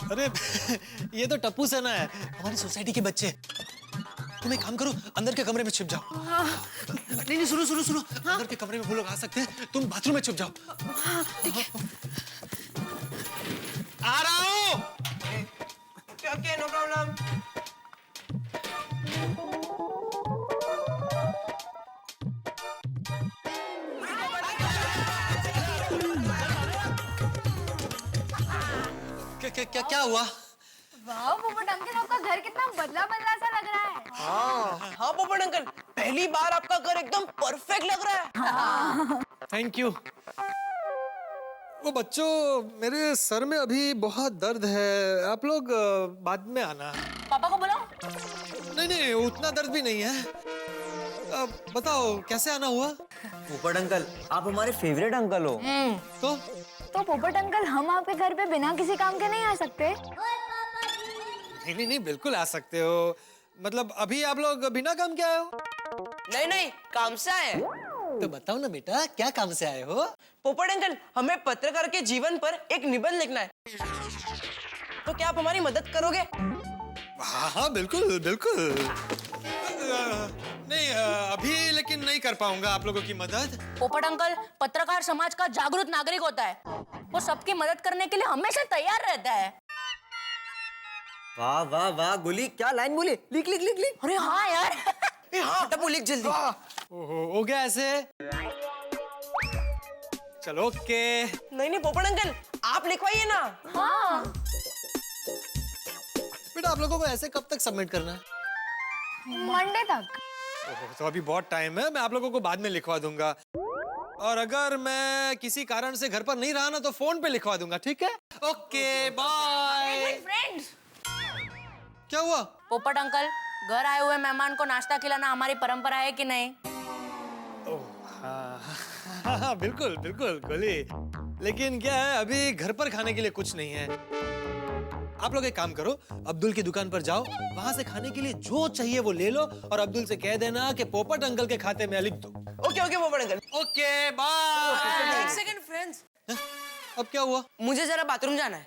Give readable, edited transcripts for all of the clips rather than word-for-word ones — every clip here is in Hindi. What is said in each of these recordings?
अरे ये तो टप्पू सेना है, हमारी सोसाइटी के बच्चे। तुम एक काम करो, अंदर के कमरे में छिप जाओ। नहीं सुनो सुनो सुनो, अंदर के कमरे में वो लोग आ सकते हैं, तुम बाथरूम में छिप जाओ। आ रहा हूँ। Okay no problem. क्या हुआ? वाह पोपट अंकल, आपका घर कितना बदला बदला सा लग रहा है। हाँ पोपट अंकल, पहली बार आपका घर एकदम परफेक्ट लग रहा है। Thank you. वो बच्चों, मेरे सर में अभी बहुत दर्द है, आप लोग बाद में आना। पापा को बुलाओ। नहीं उतना दर्द भी नहीं है। बताओ कैसे आना हुआ? पोपट अंकल, आप हमारे फेवरेट अंकल हो। तो पोपट अंकल, हम आपके घर पे बिना किसी काम के नहीं आ सकते? नहीं बिल्कुल आ सकते हो। मतलब अभी आप लोग बिना काम के आए हो? नहीं काम से आए। तो बताओ ना बेटा, क्या काम से आए हो? पोपट अंकल, हमें पत्रकार के जीवन पर एक निबंध लिखना है, तो क्या आप हमारी मदद करोगे? हाँ बिल्कुल बिल्कुल। नहीं अभी लेकिन नहीं कर पाऊंगा आप लोगों की मदद। पोपट अंकल पत्रकार समाज का जागरूक नागरिक होता है, वो सबकी मदद करने के लिए हमेशा तैयार रहता है। वाह वाह वाह गुली, क्या लाइन बोली? लिख लिख लिख लिख। अरे हाँ यार। हाँ टप्पू लिख जल्दी। हो गया ऐसे? चलो ओके। नहीं पोपट अंकल, आप लिखवाइए ना। हाँ बेटा आप लोगों को ऐसे कब तक सबमिट करना है? मंडे तक। तो अभी बहुत टाइम है, मैं आप लोगों को बाद में लिखवा दूंगा। और अगर मैं किसी कारण से घर पर नहीं रहा ना, तो फोन पे लिखवा दूंगा, ठीक है? Okay bye. फ्रेंड्स, क्या हुआ? पोपट अंकल, घर आए हुए मेहमान को नाश्ता खिलाना हमारी परंपरा है कि नहीं? हाँ बिल्कुल बिल्कुल गोली। लेकिन क्या है, अभी घर पर खाने के लिए कुछ नहीं है। आप लोग एक काम करो, अब्दुल की दुकान पर जाओ, वहां से खाने के लिए जो चाहिए वो ले लो, और अब्दुल से कह देना कि पोपट अंकल के खाते में लिख दो। Okay Popat uncle. Okay bye. एक सेकंड फ्रेंड्स, अब क्या हुआ? मुझे जरा बाथरूम जाना है।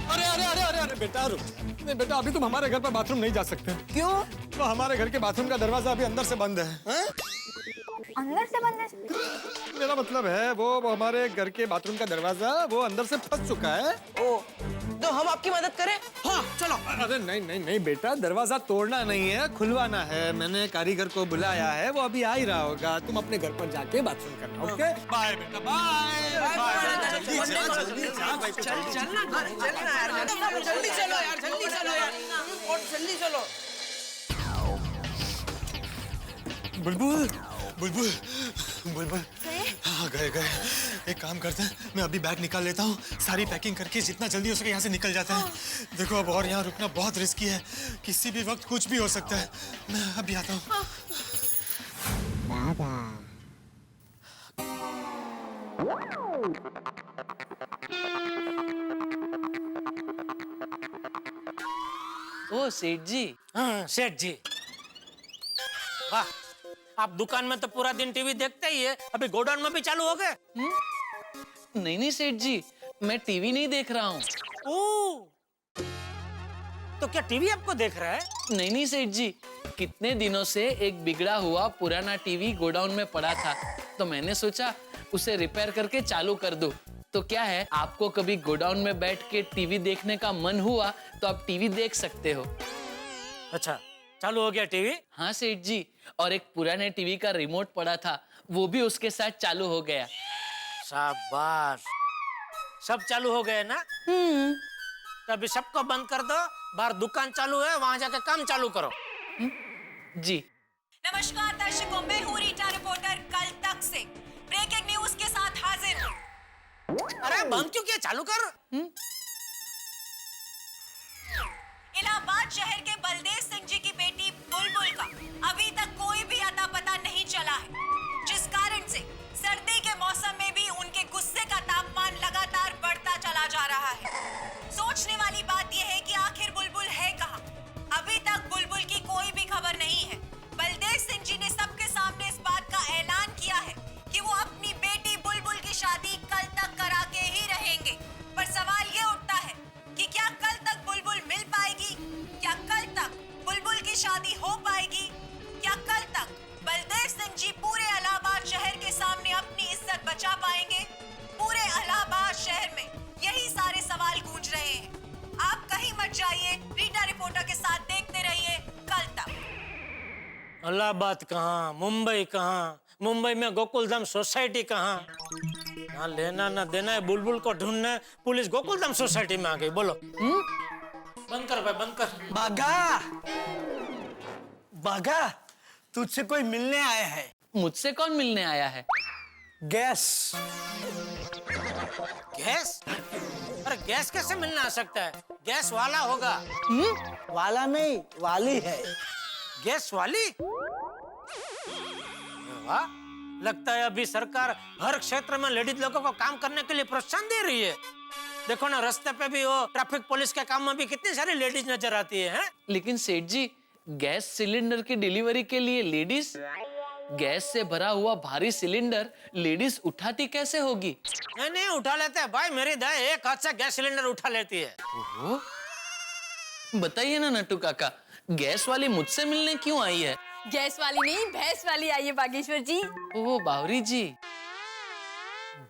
अरे अरे अरे अरे अरे बेटा रुक। नहीं बेटा, अभी तुम हमारे घर पर बाथरूम नहीं जा सकते। क्यों? तो हमारे घर के बाथरूम का दरवाजा अभी अंदर से बंद है। अंदर से बंद है? मेरा मतलब है वो हमारे घर के बाथरूम का दरवाजा वो अंदर से फंस चुका है। ओ, तो हम आपकी मदद करें? हाँ चलो। अरे नहीं बेटा, दरवाजा तोड़ना नहीं है, खुलवाना है। मैंने कारीगर को बुलाया है, वो अभी आ ही रहा होगा। तुम अपने घर पर जाके बाथरूम करना। ओके बाय बेटा बाय। जल्दी चलो यार, जल्दी चलो। बुलबुल बुलबुल बुलबुल, हाँ गए। एक काम करते हैं, मैं अभी बैग निकाल लेता हूँ, सारी पैकिंग करके जितना जल्दी हो सके यहाँ से निकल जाते हैं। देखो अब और यहाँ रुकना बहुत रिस्की है, किसी भी वक्त कुछ भी हो सकता है। मैं अभी आता हूँ। ओ सेठ जी। हाँ सेठ जी। वाह, आप दुकान में तो पूरा दिन टीवी देखते ही है, अभी गोडाउन में भी चालू हो गए? नहीं सेठ जी, मैं टीवी नहीं देख रहा हूँ। ओह, तो क्या टीवी आपको देख रहा है? नहीं सेठ जी, कितने दिनों से एक बिगड़ा हुआ पुराना टीवी गोडाउन में पड़ा था, तो मैंने सोचा उसे रिपेयर करके चालू कर दूं। तो क्या है, आपको कभी गोडाउन में बैठ के टीवी देखने का मन हुआ तो आप टीवी देख सकते हो। अच्छा, चालू हो गया टीवी? हाँ सेठ जी, और एक पुराने टीवी का रिमोट पड़ा था, वो भी उसके साथ चालू हो गया। शाबाश, सब चालू हो गए ना? तो अभी सबको बंद कर दो, बाहर दुकान चालू है, वहां जाके काम चालू करो। जी। नमस्कार दर्शकों, मैं हूँ रीटा रिपोर्टर कल तक से ब्रेकिंग न्यूज के साथ हाजिर हूँ। अरे बंद क्यों किया, चालू कर। इलाहाबाद शहर के बलदेव सिंह जी की बेटी बुलबुल का अभी तक कोई भी अता पता नहीं चला है, जिस कारण से सर्दी के मौसम में भी उनके गुस्से का तापमान लगातार बढ़ता चला जा रहा है। सोचने वाली बात यह है कि आखिर बुलबुल है कहाँ? अभी तक बुलबुल की कोई भी खबर नहीं है। बलदेव सिंह जी ने सबके सामने इस बात का ऐलान किया है कि वो अपनी बेटी बुलबुल की शादी कल रिपोर्टर के साथ देखते रहिए कल तक। इलाहाबाद कहाँ, मुंबई कहाँ, मुंबई में गोकुलधाम सोसाइटी कहाँ? ना लेना ना देना है, बुलबुल को ढूंढना है, पुलिस गोकुलधाम सोसाइटी में आ गई। बोलो बंद कर भाई, बंद कर। बागा, बागा, तुझसे कोई मिलने आया है। मुझसे कौन मिलने आया है? गैस। गैस? अरे गैस कैसे मिलने आ सकता है? गैस वाला होगा। वाला नहीं, वाली है। गैस वाली? वाह, लगता है अभी सरकार हर क्षेत्र में लेडीज लोगों को काम करने के लिए प्रोत्साहन दे रही है। देखो ना, रास्ते पे भी वो ट्रैफिक पुलिस के काम में भी कितनी सारी लेडीज नजर आती है। लेकिन सेठ जी, गैस सिलेंडर की डिलीवरी के लिए लेडीज, गैस से भरा हुआ भारी सिलेंडर लेडीज उठाती कैसे होगी? नहीं नहीं, उठा लेते हैं भाई, मेरी दाई एक हाथ से गैस सिलेंडर उठा लेती है। ओहो, बताइए ना नट्टू काका, गैस वाली मुझसे मिलने क्यों आई है? गैस वाली नहीं, भैंस वाली आई है बागेश्वर जी। ओह बावरी जी।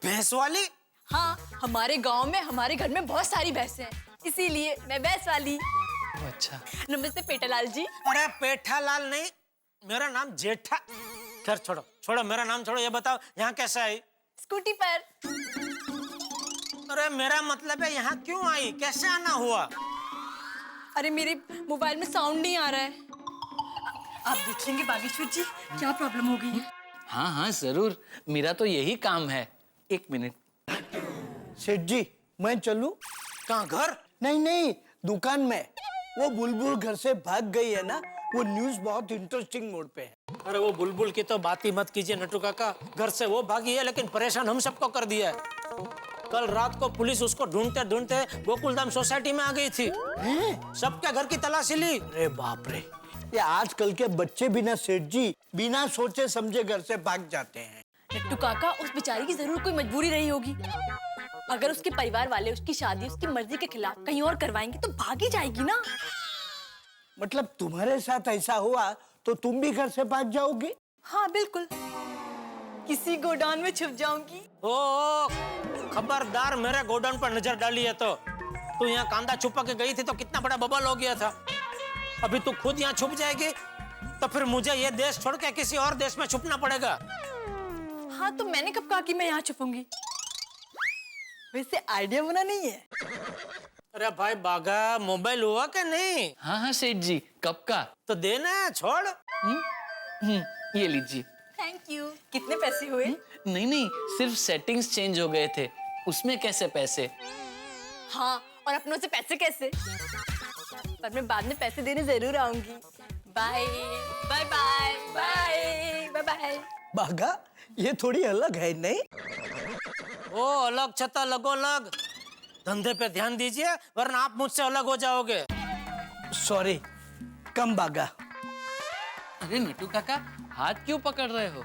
भैंस वाली? हाँ, हमारे गांव में हमारे घर में बहुत सारी भैंसें हैं, इसीलिए मैं भैंस वाली। अच्छा। नमस्ते पेटालाल जी। अरे पेठालाल नहीं, मेरा नाम जेठा। खैर छोड़ो छोड़ो, मेरा नाम छोड़ो, ये बताओ यहाँ कैसे आई? स्कूटी पर। अरे मेरा मतलब है यहाँ क्यों आई, कैसे आना हुआ? अरे मेरे मोबाइल में साउंड नहीं आ रहा है, आप देख लेंगे बागेश्वर जी क्या प्रॉब्लम हो गई है। हाँ हाँ जरूर, मेरा तो यही काम है। एक मिनट। सेठ जी, मैं चलूं? कहाँ, घर? नहीं नहीं, दुकान में। वो बुलबुल घर से भाग गई है ना, वो न्यूज़ बहुत इंटरेस्टिंग मोड पे है। अरे वो बुलबुल की तो बात ही मत कीजिए नट्टू काका, घर से वो भागी है लेकिन परेशान हम सबको कर दिया है। कल रात को पुलिस उसको ढूंढते ढूंढते गोकुलधाम सोसाइटी में आ गई थी। सबके घर की तलाशी ली। अरे बाप रे, ये आजकल के बच्चे भी ना सेठ जी, बिना सोचे समझे घर से भाग जाते हैं। नट्टू काका, उस बेचारी की जरूर कोई मजबूरी रही होगी। अगर उसके परिवार वाले उसकी शादी उसकी मर्जी के खिलाफ कहीं और करवाएंगे तो भागी जाएगी ना। मतलब तुम्हारे साथ ऐसा हुआ तो तुम भी घर से भाग जाओगी? हाँ बिल्कुल, किसी गोडाउन में छुप जाऊंगी। ओ खबरदार, मेरे गोडाउन पर नजर डाली है तो। तू यहाँ कांदा छुपा के गई थी तो कितना बड़ा बवाल हो गया था। अभी तू खुद यहाँ छुप जाएगी तो फिर मुझे ये देश छोड़ के किसी और देश में छुपना पड़ेगा। हाँ तो मैंने कब कहा कि मैं यहाँ छुपूंगी? वैसे आइडिया बना नहीं है। अरे भाई बागा, मोबाइल हुआ कि नहीं? हाँ हाँ सेठ जी, कब का? तो देना, छोड़। ये लीजिए। Thank you. कितने पैसे हुए? नहीं नहीं, सिर्फ सेटिंग्स चेंज हो गए थे, उसमें कैसे पैसे? हाँ, और अपनों से पैसे कैसे? पर मैं बाद में पैसे देने जरूर आऊंगी। Bye bye bye bye bye bye. बागा, ये थोड़ी अलग है नहीं? ओ अलग छता लगो लग, धंधे पे ध्यान दीजिए वरना आप मुझसे अलग हो जाओगे। सॉरी, कम बागा। अरे नट्टू काका, हाथ क्यों पकड़ रहे हो?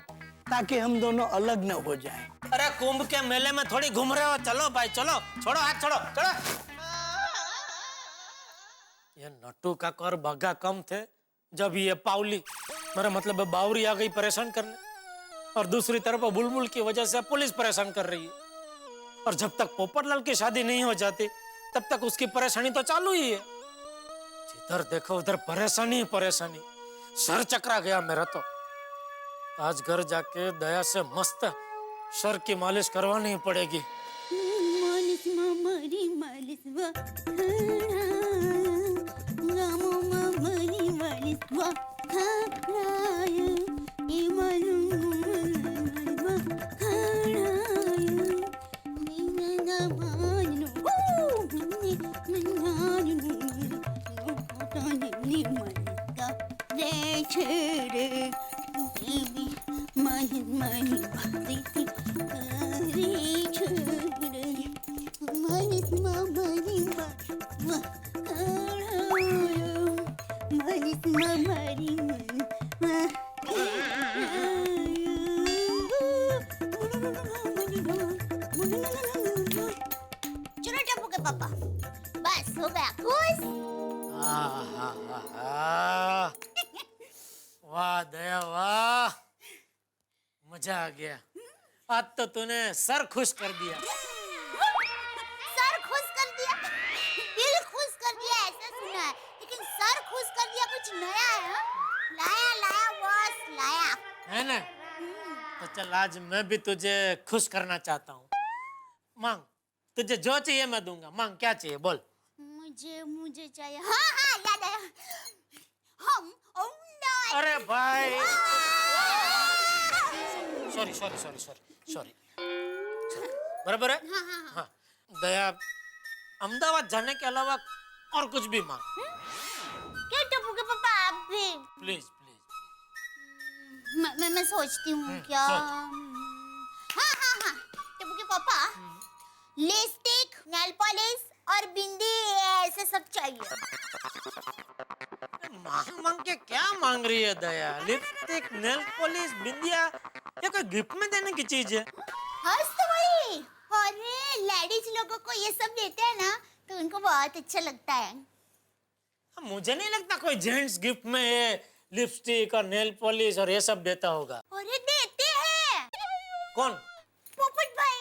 ताकि हम दोनों अलग न हो जाएं। अरे कुंभ के मेले में थोड़ी घूम रहे हो, चलो भाई चलो, छोड़ो हाथ, छोड़ो छोड़ो। ये नट्टू काका और बागा कम थे जब ये पावली, मेरा मतलब बावरी आ गई परेशान करने, और दूसरी तरफ बुलबुल की वजह से पुलिस परेशान कर रही है। और जब तक पोपटलाल की शादी नहीं हो जाती तब तक उसकी परेशानी तो चालू ही है। जिधर देखो उधर परेशानी ही परेशानी, सर चकरा गया मेरा तो। आज घर जाके दया से मस्त सर की मालिश करवानी पड़ेगी। मालिश मामरी मालिश वा गामो मामरी मालिश वा खाराय ए मालूम वा खाराय नीना मानो नी मनानो तानी नी मालिका रे छेड़े बेबी माही माही बाती रे छेड़े मालिश मामरी वा खाराय मालिश मामरी चलो टप्पू के पापा, बस हो गया खुश। वाह दया वाह, मजा आ गया। आज तो तूने सर खुश कर दिया। सर खुश कर दिया, दिल खुश कर दिया ऐसा सुना है, लेकिन सर है ना? तो चल आज मैं भी तुझे खुश करना चाहता हूँ। मांग, तुझे जो चाहिए मैं दूंगा। मांग, क्या चाहिए बोल। मुझे चाहिए, हाँ हाँ याद आया, हम अरे भाई, sorry sorry sorry sorry sorry, बराबर है? हाँ। दया, अहमदाबाद जाने के अलावा और कुछ भी मांग। क्या टप्पू के पापा आप भी? Please please. मैं सोचती हूँ क्या। हाँ हाँ हाँ, टप्पू के पापा लिपस्टिक, नेल पॉलिश और बिंदी ऐसे सब चाहिए। मांग मांग के क्या मांग रही है दया? लिपस्टिक, नेल पॉलिश, बिंदिया, ये कोई गिफ्ट में देने की चीज है? हंस तो वही, अरे लेडीज लोगों को ये सब देते हैं ना तो उनको बहुत अच्छा लगता है। मुझे नहीं लगता कोई जेंट्स गिफ्ट में ये लिपस्टिक और नेल पॉलिश और ये सब देता होगा। अरे देते हैं। कौन? पोपट भाई।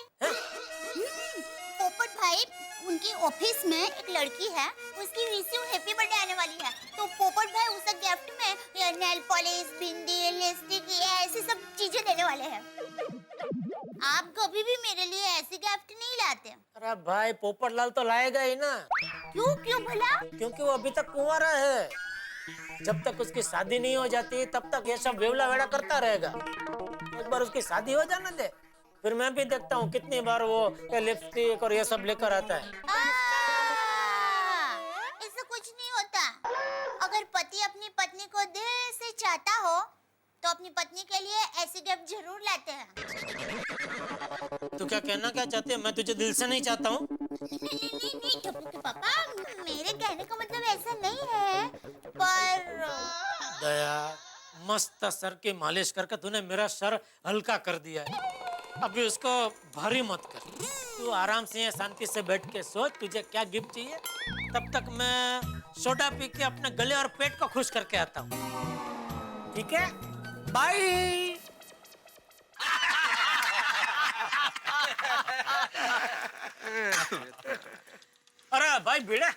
पोपट भाई, उनकी ऑफिस में एक लड़की है, उसकी विश हैप्पी बर्थडे आने वाली है, तो पोपट भाई उसे गिफ्ट में नेल पॉलिश, बिंदी, लिपस्टिक ऐसी सब चीजें देने वाले हैं। आप कभी भी मेरे लिए ऐसी गिफ्ट नहीं लाते। अरे भाई, पोपटलाल तो लाएगा ही ना। क्यों क्यों भला? क्योंकि वो अभी तक कुंवारा है। जब तक उसकी शादी नहीं हो जाती तब तक ये सब वेवला वेड़ा करता रहेगा। एक बार उसकी शादी हो जाने दे, फिर मैं भी देखता हूँ कितनी बार वो लिपस्टिक और ये सब लेकर आता है। ऐसा कुछ नहीं होता। अगर पति अपनी पत्नी को दिल से चाहता हो तो अपनी पत्नी के लिए ऐसी गिफ्ट जरूर लाते हैं। तो क्या कहना क्या चाहते हैं? मैं तुझे दिल से नहीं चाहता हूँ। नहीं टप्पू के पापा, मेरे कहने का मतलब ऐसा नहीं है, पर दया, मस्त सर की मालिश करके तूने मेरा सर हल्का कर दिया है। अभी उसको भारी मत कर। तू आराम से शांति से बैठ के सोच तुझे क्या गिफ्ट चाहिए। तब तक मैं सोडा पी के अपने गले और पेट को खुश करके आता हूँ। ठीक है, बाय। अरे भाई भिड़े,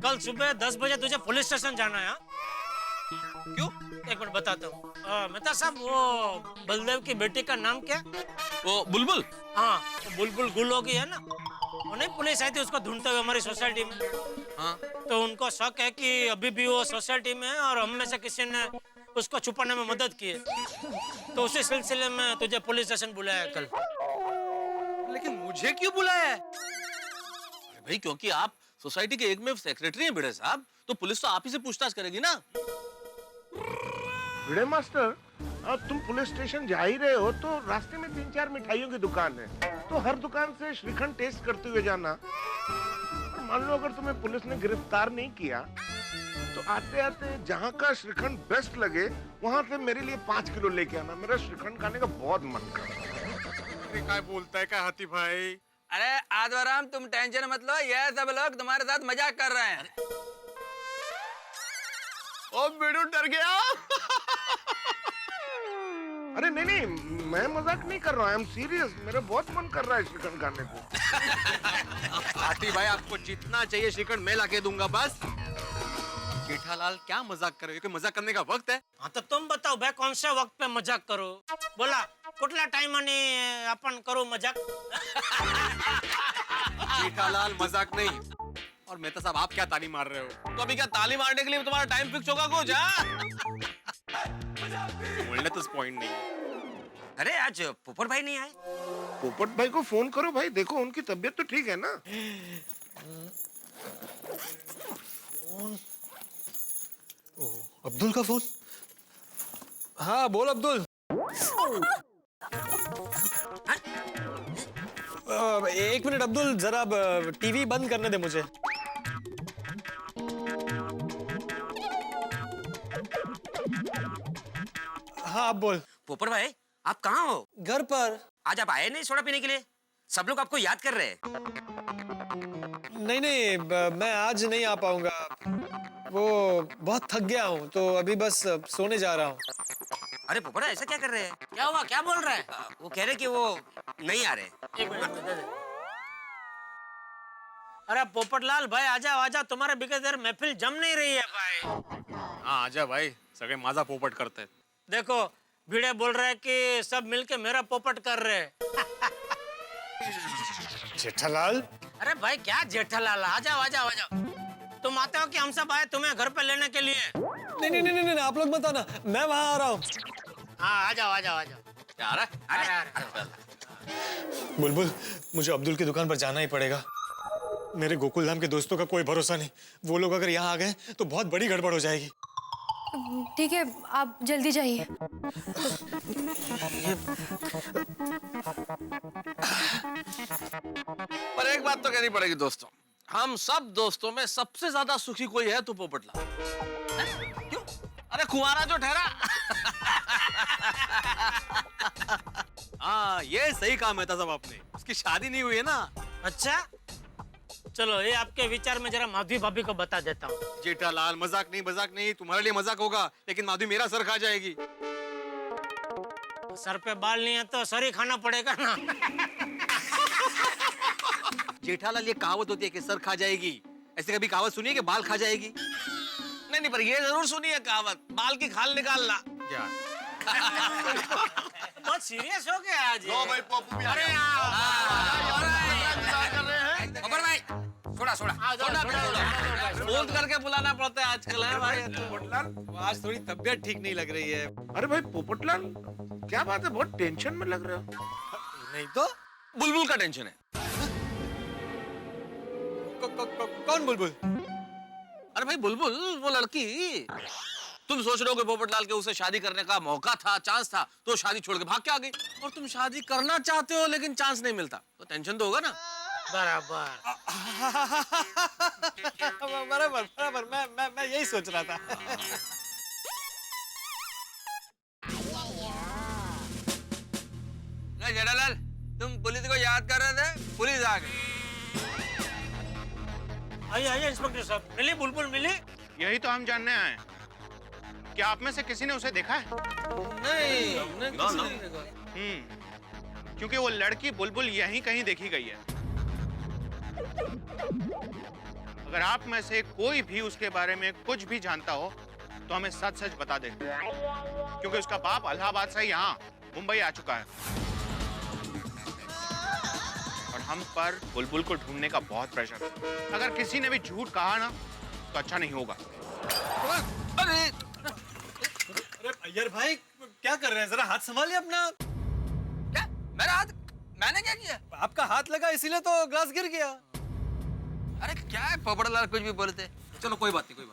कल सुबह 10 बजे तुझे पुलिस स्टेशन जाना है। क्यों? एक मिनट बताता हूँ। मेहता साहब, वो बलदेव की बेटी का नाम क्या? वो बुलबुल। हाँ, तो बुलबुल गुल हो गई है ना। वो नहीं पुलिस आई थी उसको ढूंढते हुए हमारी सोसाइटी में। हाँ। तो उनको शक है कि अभी भी वो सोसाइटी में है और हम में से किसी ने उसको छुपाने में मदद की है। तो उसी सिलसिले में तुझे पुलिस स्टेशन बुलाया कल। लेकिन मुझे क्यों बुलाया है? अरे भाई, क्योंकि आप सोसाइटी के एकमेव सेक्रेटरी हैं भिड़े साहब, तो पुलिस तो आप ही से पूछताछ करेगी ना। भिड़े मास्टर, अब तुम पुलिस स्टेशन जा ही रहे हो तो रास्ते में 3-4 मिठाइयों की दुकान है, तो हर दुकान से श्रीखंड टेस्ट करते हुए जाना। और मान लो अगर तुम्हें पुलिस ने गिरफ्तार नहीं किया तो आते आते जहाँ का श्रीखंड बेस्ट लगे वहाँ से मेरे लिए 5 किलो लेके आना। मेरा श्रीखंड खाने का बहुत मन कर रहा है। क्या बोलता है क्या हाथी भाई? अरे आदवराम, तुम टेंशन मत लो, ये सब लोग तुम्हारे साथ मजाक कर रहे हैं। ओ बेडू डर गया। अरे नहीं नहीं, मैं मजाक नहीं कर रहा हूँ, आई एम सीरियस। मेरा बहुत मन कर रहा है श्रीखंड खाने को। हाथी भाई, आपको जितना चाहिए श्रीखंड मैं लाके दूंगा बस। जेठालाल, क्या मजाक कर रहे हो? कोई मजाक करने का वक्त है? हाँ, तो तुम बताओ भाई, कौन से वक्त पे मजाक करो? बोला कुठला टाइम आणि अपन करो मजाक। जेठालाल, मजाक नहीं। और मेहता साहब, आप क्या ताली मार रहे हो? तो अभी क्या ताली मारने के लिए तुम्हारा टाइम फिक्स होगा कुछ? बोलने तो पॉइंट नहीं। अरे आज पोपट भाई नहीं आए? पोपट भाई को फोन करो भाई, देखो उनकी तबीयत तो ठीक है ना। अब्दुल का फोन। हाँ बोल अब्दुल। एक मिनट अब्दुल, जरा टीवी बंद करने दे मुझे। हाँ अब बोल। पोपट भाई, आप कहाँ हो? घर पर। आज आप आए नहीं सोडा पीने के लिए? सब लोग आपको याद कर रहे हैं। नहीं नहीं, मैं आज नहीं आ पाऊंगा। वो बहुत थक गया हूँ तो अभी बस सोने जा रहा हूँ। अरे पोपट, ऐसा क्या कर रहे हैं? क्या हुआ? क्या बोल रहा है? वो कह रहे कि वो नहीं आ रहे। एक मिनट दे दे। अरे पोपटलाल भाई, आजा आजा, तुम्हारे बिगैर महफिल जम नहीं रही है भाई। हाँ आजा भाई, सगळे माझा पोपट करते। देखो, भिड़े बोल रहे हैं कि सब मिलके मेरा पोपट कर रहे हैं। जेठालाल, अरे भाई क्या जेठालाल, आ जाओ आ जाओ आ जाओ। तुम आते हो कि हम सब आए तुम्हें घर पे लेने के लिए? नहीं नहीं नहीं नहीं, आप लोग मत आना, मैं वहां आ रहा हूँ। हाँ आ जाओ आ जाओ आ जाओ। क्या आ रहा है? बुलबुल, मुझे अब्दुल की दुकान पर जाना ही पड़ेगा। मेरे गोकुल धाम के दोस्तों का कोई भरोसा नहीं, वो लोग अगर यहाँ आ गए तो बहुत बड़ी गड़बड़ हो जाएगी। ठीक है, आप जल्दी जाइए। पर एक बात तो कहनी पड़ेगी दोस्तों, हम सब दोस्तों में सबसे ज्यादा सुखी कोई है तो पोपटलाल। क्यों? अरे कुंवारा जो ठहरा। हाँ, ये सही काम है साहब आपने, उसकी शादी नहीं हुई है ना। अच्छा चलो, ये आपके विचार में जरा माधवी भाभी को बता देता हूँ। जेठालाल, मजाक नहीं, तुम्हारे लिए मजाक होगा, लेकिन माधवी मेरा सर खा जाएगी। सर पे बाल नहीं है तो सर ही खाना पड़ेगा ना। जेठालाल, ये कहावत होती है कि सर खा जाएगी, ऐसे कभी कहावत सुनी है कि बाल खा जाएगी? नहीं नहीं, पर ये जरूर सुनी है कहावत, बाल की खाल निकालना। क्या? बहुत सीरियस हो गया आज। लो भाई, पप्पू भी आ गया। अमर भाई, सोडा फोन करके बुलाना पड़ता है आजकल, है भाई। पोपटलाल, आज थोड़ी तबीयत ठीक नहीं लग रही है। अरे भाई पोपटलाल, क्या बात है, बहुत टेंशन में लग रहे हो। नहीं तो बुलबुल का टेंशन है। कौन बुलबुल? अरे भाई बुलबुल, वो लड़की। तुम सोच रहे हो कि पोपटलाल के उसे शादी करने का मौका था, चांस था, तो शादी छोड़ के भाग के आ गई। और तुम शादी करना चाहते हो लेकिन चांस नहीं मिलता, तो टेंशन तो होगा ना। बराबर बराबर बराबर, मैं यही सोच रहा था। जेठालाल, तुम पुलिस को याद कर रहे थे, पुलिस आ गई। आइए इंस्पेक्टर साहब, मिली बुलबुल मिली? यही तो हम जानने आए हैं। क्या आप में से किसी ने उसे देखा है? नहीं, हमने किसी ने नहीं देखा। क्योंकि वो लड़की बुलबुल यहीं कहीं देखी गई है। अगर आप में से कोई भी उसके बारे में कुछ भी जानता हो तो हमें सच सच बता दे, क्योंकि उसका बाप इलाहाबाद से यहाँ मुंबई आ चुका है और हम पर बुलबुल को ढूंढने का बहुत प्रेशर है। अगर किसी ने भी झूठ कहा ना तो अच्छा नहीं होगा। अरे अय्यर भाई, क्या कर रहे हैं? जरा हाथ संभालिए अपना। क्या? मेरा हाथ? मैंने क्या किया? आपका हाथ लगा इसीलिए तो ग्लास गिर गया। अरे क्या है, पोपटलाल कुछ भी बोलते। चलो कोई बात नहीं।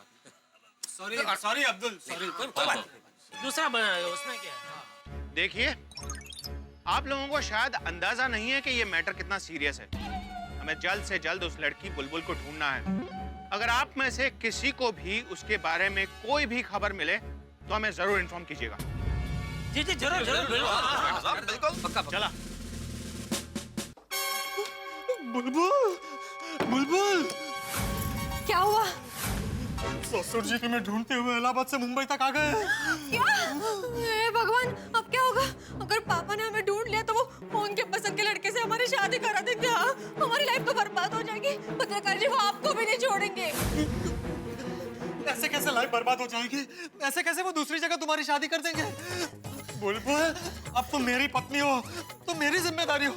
Sorry Abdul, sorry. कोई बात नहीं। दूसरा बना है, उसमें क्या है? देखिए, आप लोगों को शायद अंदाजा नहीं है कि ये मैटर कितना सीरियस है। हमें जल्द से जल्द उस लड़की बुलबुल को ढूंढना है। अगर आप में से किसी को भी उसके बारे में कोई भी खबर मिले तो हमें जरूर इन्फॉर्म कीजिएगा। जी जरूर बिल्कुल पक्का। चला। बुलबुल, क्या हुआ? ससुर जी को मैं ढूंढते हुए इलाहाबाद से मुंबई तक आ गए। क्या? हे भगवान, अब क्या होगा? अगर पापा ने हमें ढूंढ लिया तो वो उनके पसंद के लड़के से हमारी शादी करा देंगे। हाँ, हमारी लाइफ तो बर्बाद हो जाएगी। पत्रकार जी, वो आपको भी नहीं छोड़ेंगे। ऐसे कैसे लाइफ बर्बाद हो जाएगी? ऐसे कैसे वो दूसरी जगह तुम्हारी शादी कर देंगे? बुलबुल, अब तुम मेरी पत्नी हो, तो मेरी जिम्मेदारी हो।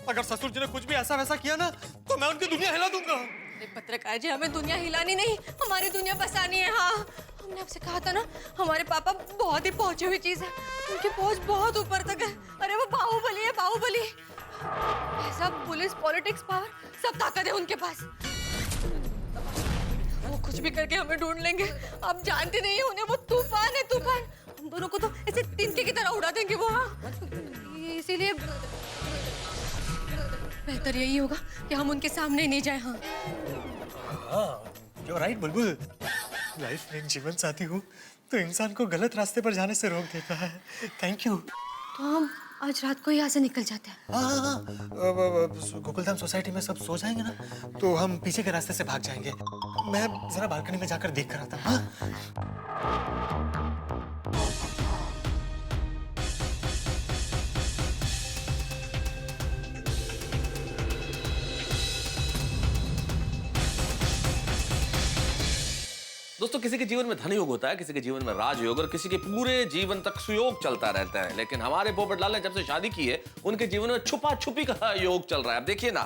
अगर ससुर जी ने कुछ भी ऐसा वैसा किया ना तो मैं उनकी दुनिया हिला दूंगा। पत्रकार जी, हमें दुनिया हिलानी नहीं, हमारी दुनिया बसानी है। हाँ, हमने आपसे कहा था ना, हमारे पापा बहुत ही पहुंची हुई चीज है, उनकी पहुंच बहुत ऊपर तक है। अरे वो बाहुबली है, बाहुबली। ऐसा पुलिस, पॉलिटिक्स, पावर, सब ताकत है उनके पास। वो कुछ भी करके हमें ढूंढ लेंगे। आप जानते नहीं है उन्हें, वो तूफान है, तूफान। हम दोनों को तो ऐसे तिनके की तरह उड़ा देंगे वो। हाँ, इसीलिए बेहतर यही होगा कि हम उनके सामने नहीं जाए। हाँ, you're right, बुलबुल। लाइफ में एक जीवन साथी हो तो इंसान को गलत रास्ते पर जाने से रोक देता है। Thank you. तो हम आज रात को यहाँ से निकल जाते हैं। हाँ, गोकुलधाम सोसाइटी में सब सो जाएंगे ना तो हम पीछे के रास्ते से भाग जाएंगे। मैं जरा बालकनी में जाकर देख कर आता हूँ। दोस्तों, किसी के जीवन में धनयोग होता है, किसी के जीवन में राजयोग, और किसी के पूरे जीवन तक सुयोग चलता रहता है। लेकिन हमारे पोपटलाल ने जब से शादी की है, उनके जीवन में छुपा छुपी का योग चल रहा है। अब देखिए ना,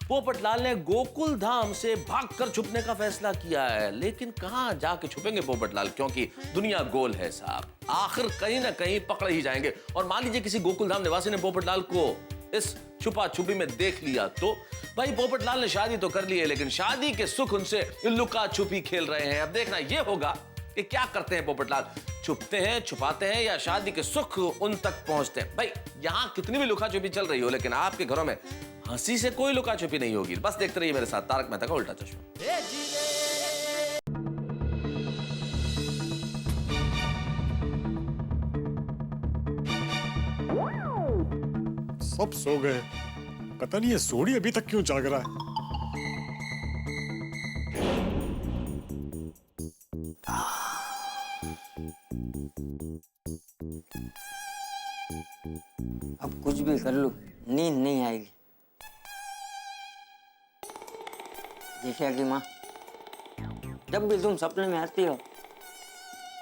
पोपटलाल ने गोकुल धाम से भागकर छुपने का फैसला किया है। लेकिन कहां जाके छुपेंगे पोपटलाल, क्योंकि दुनिया गोल है साहब। आखिर कहीं ना कहीं पकड़ ही जाएंगे। और मान लीजिए किसी गोकुल धाम निवासी ने पोपटलाल को इस छुपा छुपी में देख लिया, तो भाई पोपटलाल ने शादी तो कर ली है, लेकिन शादी के सुख उनसे लुका छुपी खेल रहे हैं। अब देखना यह होगा कि क्या करते हैं पोपटलाल, छुपते हैं, छुपाते हैं, या शादी के सुख उन तक पहुंचते हैं। भाई यहां कितनी भी लुका छुपी चल रही हो, लेकिन आपके घरों में हंसी से कोई लुका छुपी नहीं होगी। बस देखते रहिए मेरे साथ तारक मेहता का उल्टा चश्मा। सब सो गए, पता नहीं ये सोडी अभी तक क्यों जाग रहा है। अब कुछ भी कर लो, नींद नहीं आएगी। जेठिया की माँ, जब भी तुम सपने में आती हो,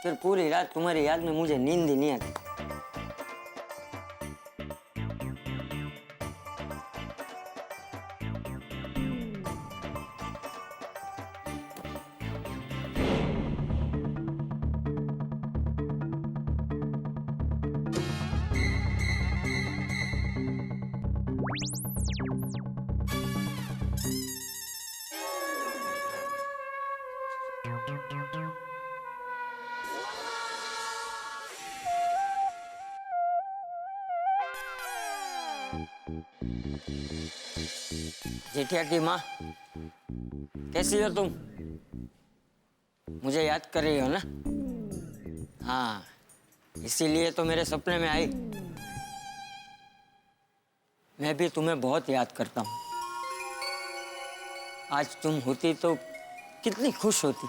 फिर पूरी रात तुम्हारी याद में मुझे नींद ही नहीं आती। जेठिया की माँ, कैसी हो तुम? मुझे याद कर रही हो ना? हाँ, इसीलिए तो मेरे सपने में आई। मैं भी तुम्हें बहुत याद करता हूँ। आज तुम होती तो कितनी खुश होती।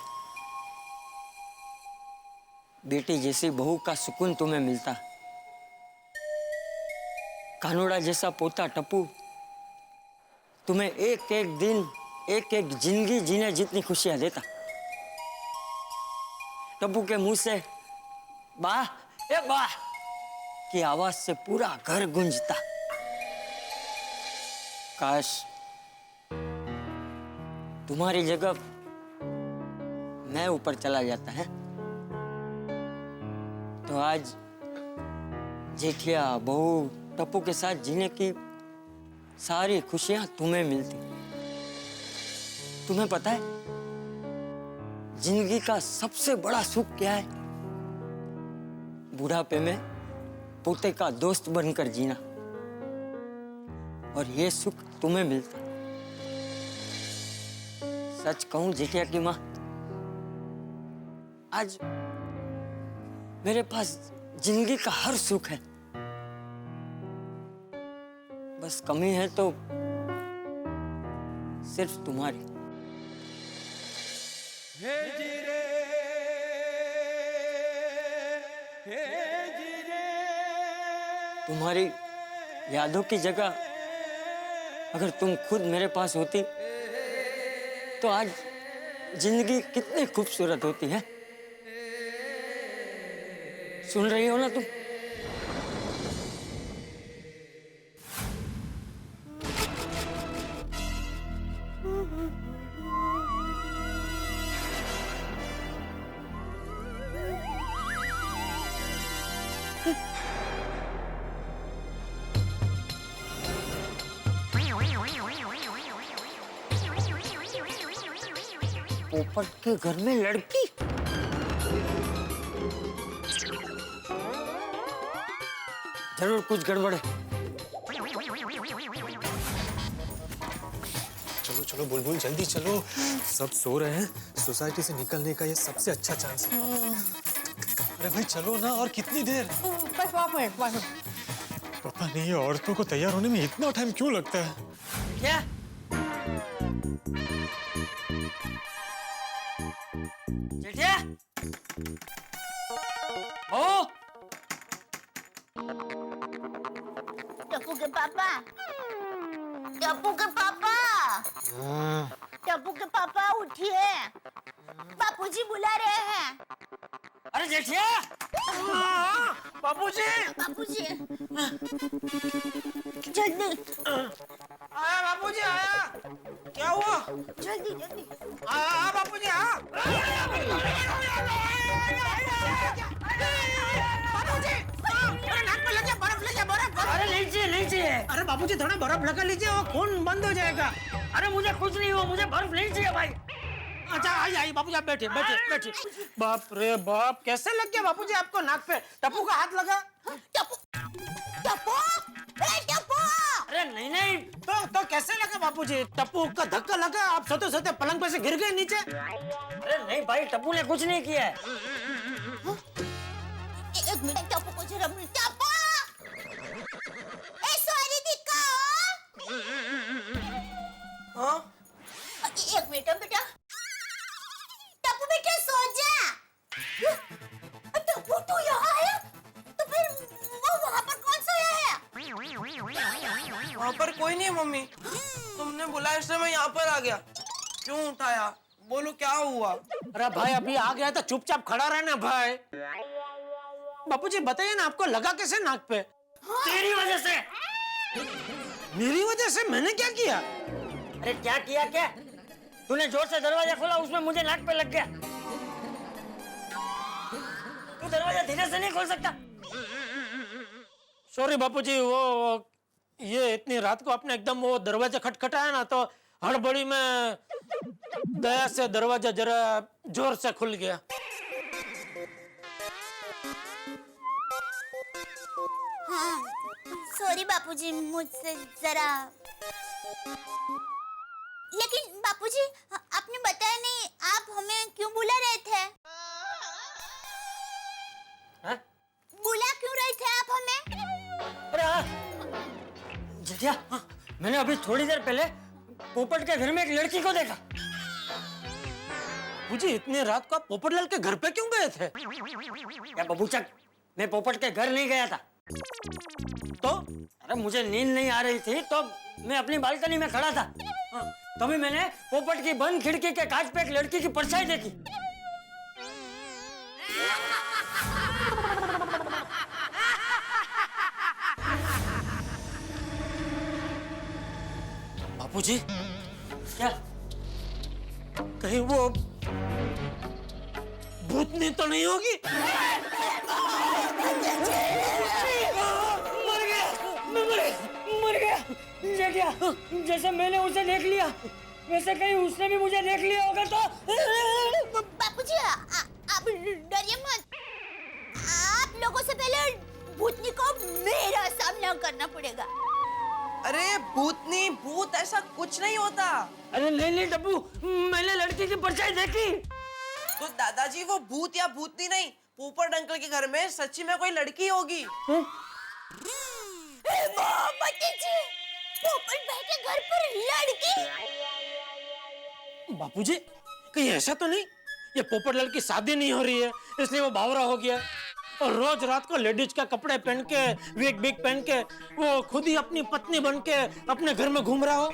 बेटी जैसी बहू का सुकून तुम्हें मिलता। कानूड़ा जैसा पोता टप्पू तुम्हें एक एक दिन, एक एक जिंदगी जीने जितनी खुशियां देता। टप्पू के मुंह से वाह ए वाह की आवाज से पूरा घर गूंजता। काश तुम्हारी जगह मैं ऊपर चला जाता है, तो आज जेठिया बहू टप्पू के साथ जीने की सारी खुशियां तुम्हें मिलती। तुम्हें पता है जिंदगी का सबसे बड़ा सुख क्या है? बुढ़ापे में पोते का दोस्त बनकर जीना, और ये सुख तुम्हें मिलता। सच कहूं जेठिया की माँ, आज मेरे पास जिंदगी का हर सुख है। बस कमी है तो सिर्फ तुम्हारी। तुम्हारी यादों की जगह अगर तुम खुद मेरे पास होती तो आज जिंदगी कितनी खूबसूरत होती है। सुन रही हो ना तुम? पोपट के घर में लड़की? जरूर कुछ गड़बड़ है। चलो चलो बुलबुल, जल्दी चलो, सब सो रहे हैं। सोसाइटी से निकलने का ये सबसे अच्छा चांस है। अरे भाई चलो ना, और कितनी देर? बस 5 मिनट। पता नहीं है औरतों को तैयार होने में इतना टाइम क्यों लगता है। क्या? जेठिया? ओ! टप्पू के पापा, टप्पू के पापा, टप्पू के पापा उठिए, बापूजी बुला रहे हैं। अरे जेठिया, बापूजी बापूजी जल्दी आया, बापूजी आया। क्या हुआ? जल्दी जल्दी आया बापूजी, हाँ। अरे नहीं चाहिए, नहीं चाहिए। अरे बापूजी थोड़ा बर्फ लगा लीजिए, वो खून बंद हो जाएगा। अरे मुझे कुछ नहीं हुआ, मुझे बर्फ नहीं चाहिए भाई। अच्छा आई बापूजी, आप बैठिए बैठिए बैठिए। बाप रे बाप, कैसे लग गया बापूजी आपको नाक पे? टप्पू का हाथ लगा? टप्पू टप्पू टप्पू। अरे नहीं नहीं, तो कैसे लगा बापूजी? टप्पू का धक्का लगा, आप सोते सोते पलंग पे से गिर गए नीचे? अरे नहीं भाई, टप्पू ने कुछ नहीं किया है। एक मिनट, टप्पू को जरा टप्पू। ए सॉरी दिक्का। हाँ एक मिनट बेटा। टप्पू बेटा सो जा। टप्पू तू यहाँ आया? तो फिर वो वहाँ पर कौन सोया है? वहाँ पर कोई नहीं है मम्मी, तुमने बुलाया इसलिए मैं यहाँ पर आ गया। क्यों उठाया? बोलो क्या हुआ? अरे भाई अभी आ गया तो चुपचाप खड़ा रहना भाई। बापूजी बताइए ना, आपको लगा कैसे नाक पे? तेरी वजह से। मेरी वजह से? मैंने क्या किया? अरे क्या किया क्या? तूने जोर से दरवाजा खोला, उसमें मुझे नाक पे लग गया। तू दरवाजा धीरे से नहीं खोल सकता? सॉरी बापूजी, वो ये इतनी रात को आपने एकदम वो दरवाजा खटखटाया ना, तो हड़बड़ी में दया से दरवाजा जरा जोर से खुल गया। हाँ सॉरी बापूजी, मुझसे जरा। लेकिन बापूजी आपने बताया नहीं, आप हमें क्यों बुला रहे थे? हाँ? बुला क्यों रहे थे आप हमें? अरे हाँ जेठिया, मैंने अभी थोड़ी देर पहले पोपट के घर में एक लड़की को देखा। मुझे इतनी रात को आप पोपटलाल के घर पे क्यों गए थे? क्या बबूचक, मैं पोपट के घर नहीं गया था। तो? अरे मुझे नींद नहीं आ रही थी, तो मैं अपनी बालकनी में खड़ा था। तभी मैंने पोपट की बंद खिड़की के कांच पे एक लड़की की परछाई देखी। बापूजी क्या? कहीं वो भूतनी तो नहीं होगी? मर गया जेठिया। जैसे मैंने उसे देख लिया, वैसे कहीं उसने भी मुझे देख लिया होगा तो। बापूजी आप डरिए मत। आप लोगों से पहले भूतनी को मेरा सामना करना पड़ेगा। अरे भूतनी भूत ऐसा कुछ नहीं होता। अरे नहीं नहीं डब्बू, मैंने लड़की की परछाई देखी। तो दादाजी वो भूत या भूतनी नहीं, पोपट अंकल के घर में सच्ची में कोई लड़की होगी। पोपट भाई के घर पर लड़की? बापूजी कहीं ऐसा तो नहीं ये पोपटलाल की शादी नहीं हो रही है इसलिए वो बावरा हो गया और रोज रात को लेडीज का कपड़े पहन के विग बिग पहन के वो खुद ही अपनी पत्नी बन के अपने घर में घूम रहा हो?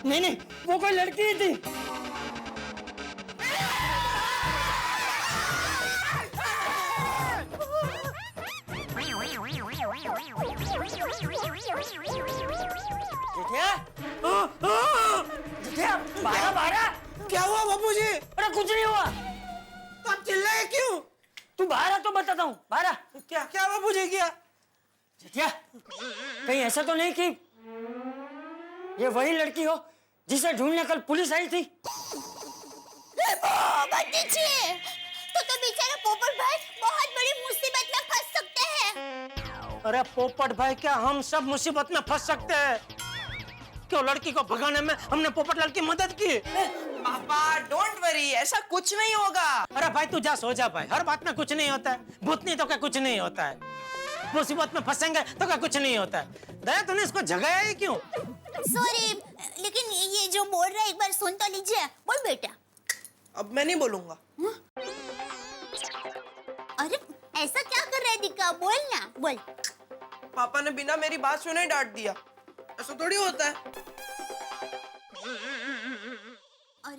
नहीं नहीं, वो कोई लड़की ही थी। बारह बारह। क्या हुआ बापूजी? अरे कुछ नहीं हुआ। तो आप चिल्लाए क्यों? तू बाहर आ तो बताता हूँ। बाहर आ। क्या क्या बापूजी किया? जेठिया, कहीं ऐसा तो नहीं कि ये वही लड़की हो जिसे ढूंढने कल पुलिस आई थी? तो बेचारा पोपट भाई बहुत बड़ी मुसीबत में फंस सकते हैं। अरे पोपट भाई क्या हम सब मुसीबत में फंस सकते हैं? क्यों लड़की को भगाने में हमने पोपटलाल की मदद की। पापा डोंट वरी, ऐसा कुछ नहीं होगा। अरे भाई तू जा सो जा भाई, हर बात में कुछ नहीं होता है। भूतनी तो क्या कुछ नहीं होता है, मुसीबत में फंसेंगे तो क्या कुछ नहीं होता है। दया तूने इसको जगाया ही क्यों? सॉरी, लेकिन ये जो बोल रहा है एक बार सुन तो लीजिए। बोल बेटा। अब मैं नहीं बोलूंगा। अरे ऐसा क्या कर रहा है दिक्का, बोल ना बोल। पापा ने बिना मेरी बात सुने डांट दिया, ऐसा थोड़ी होता है।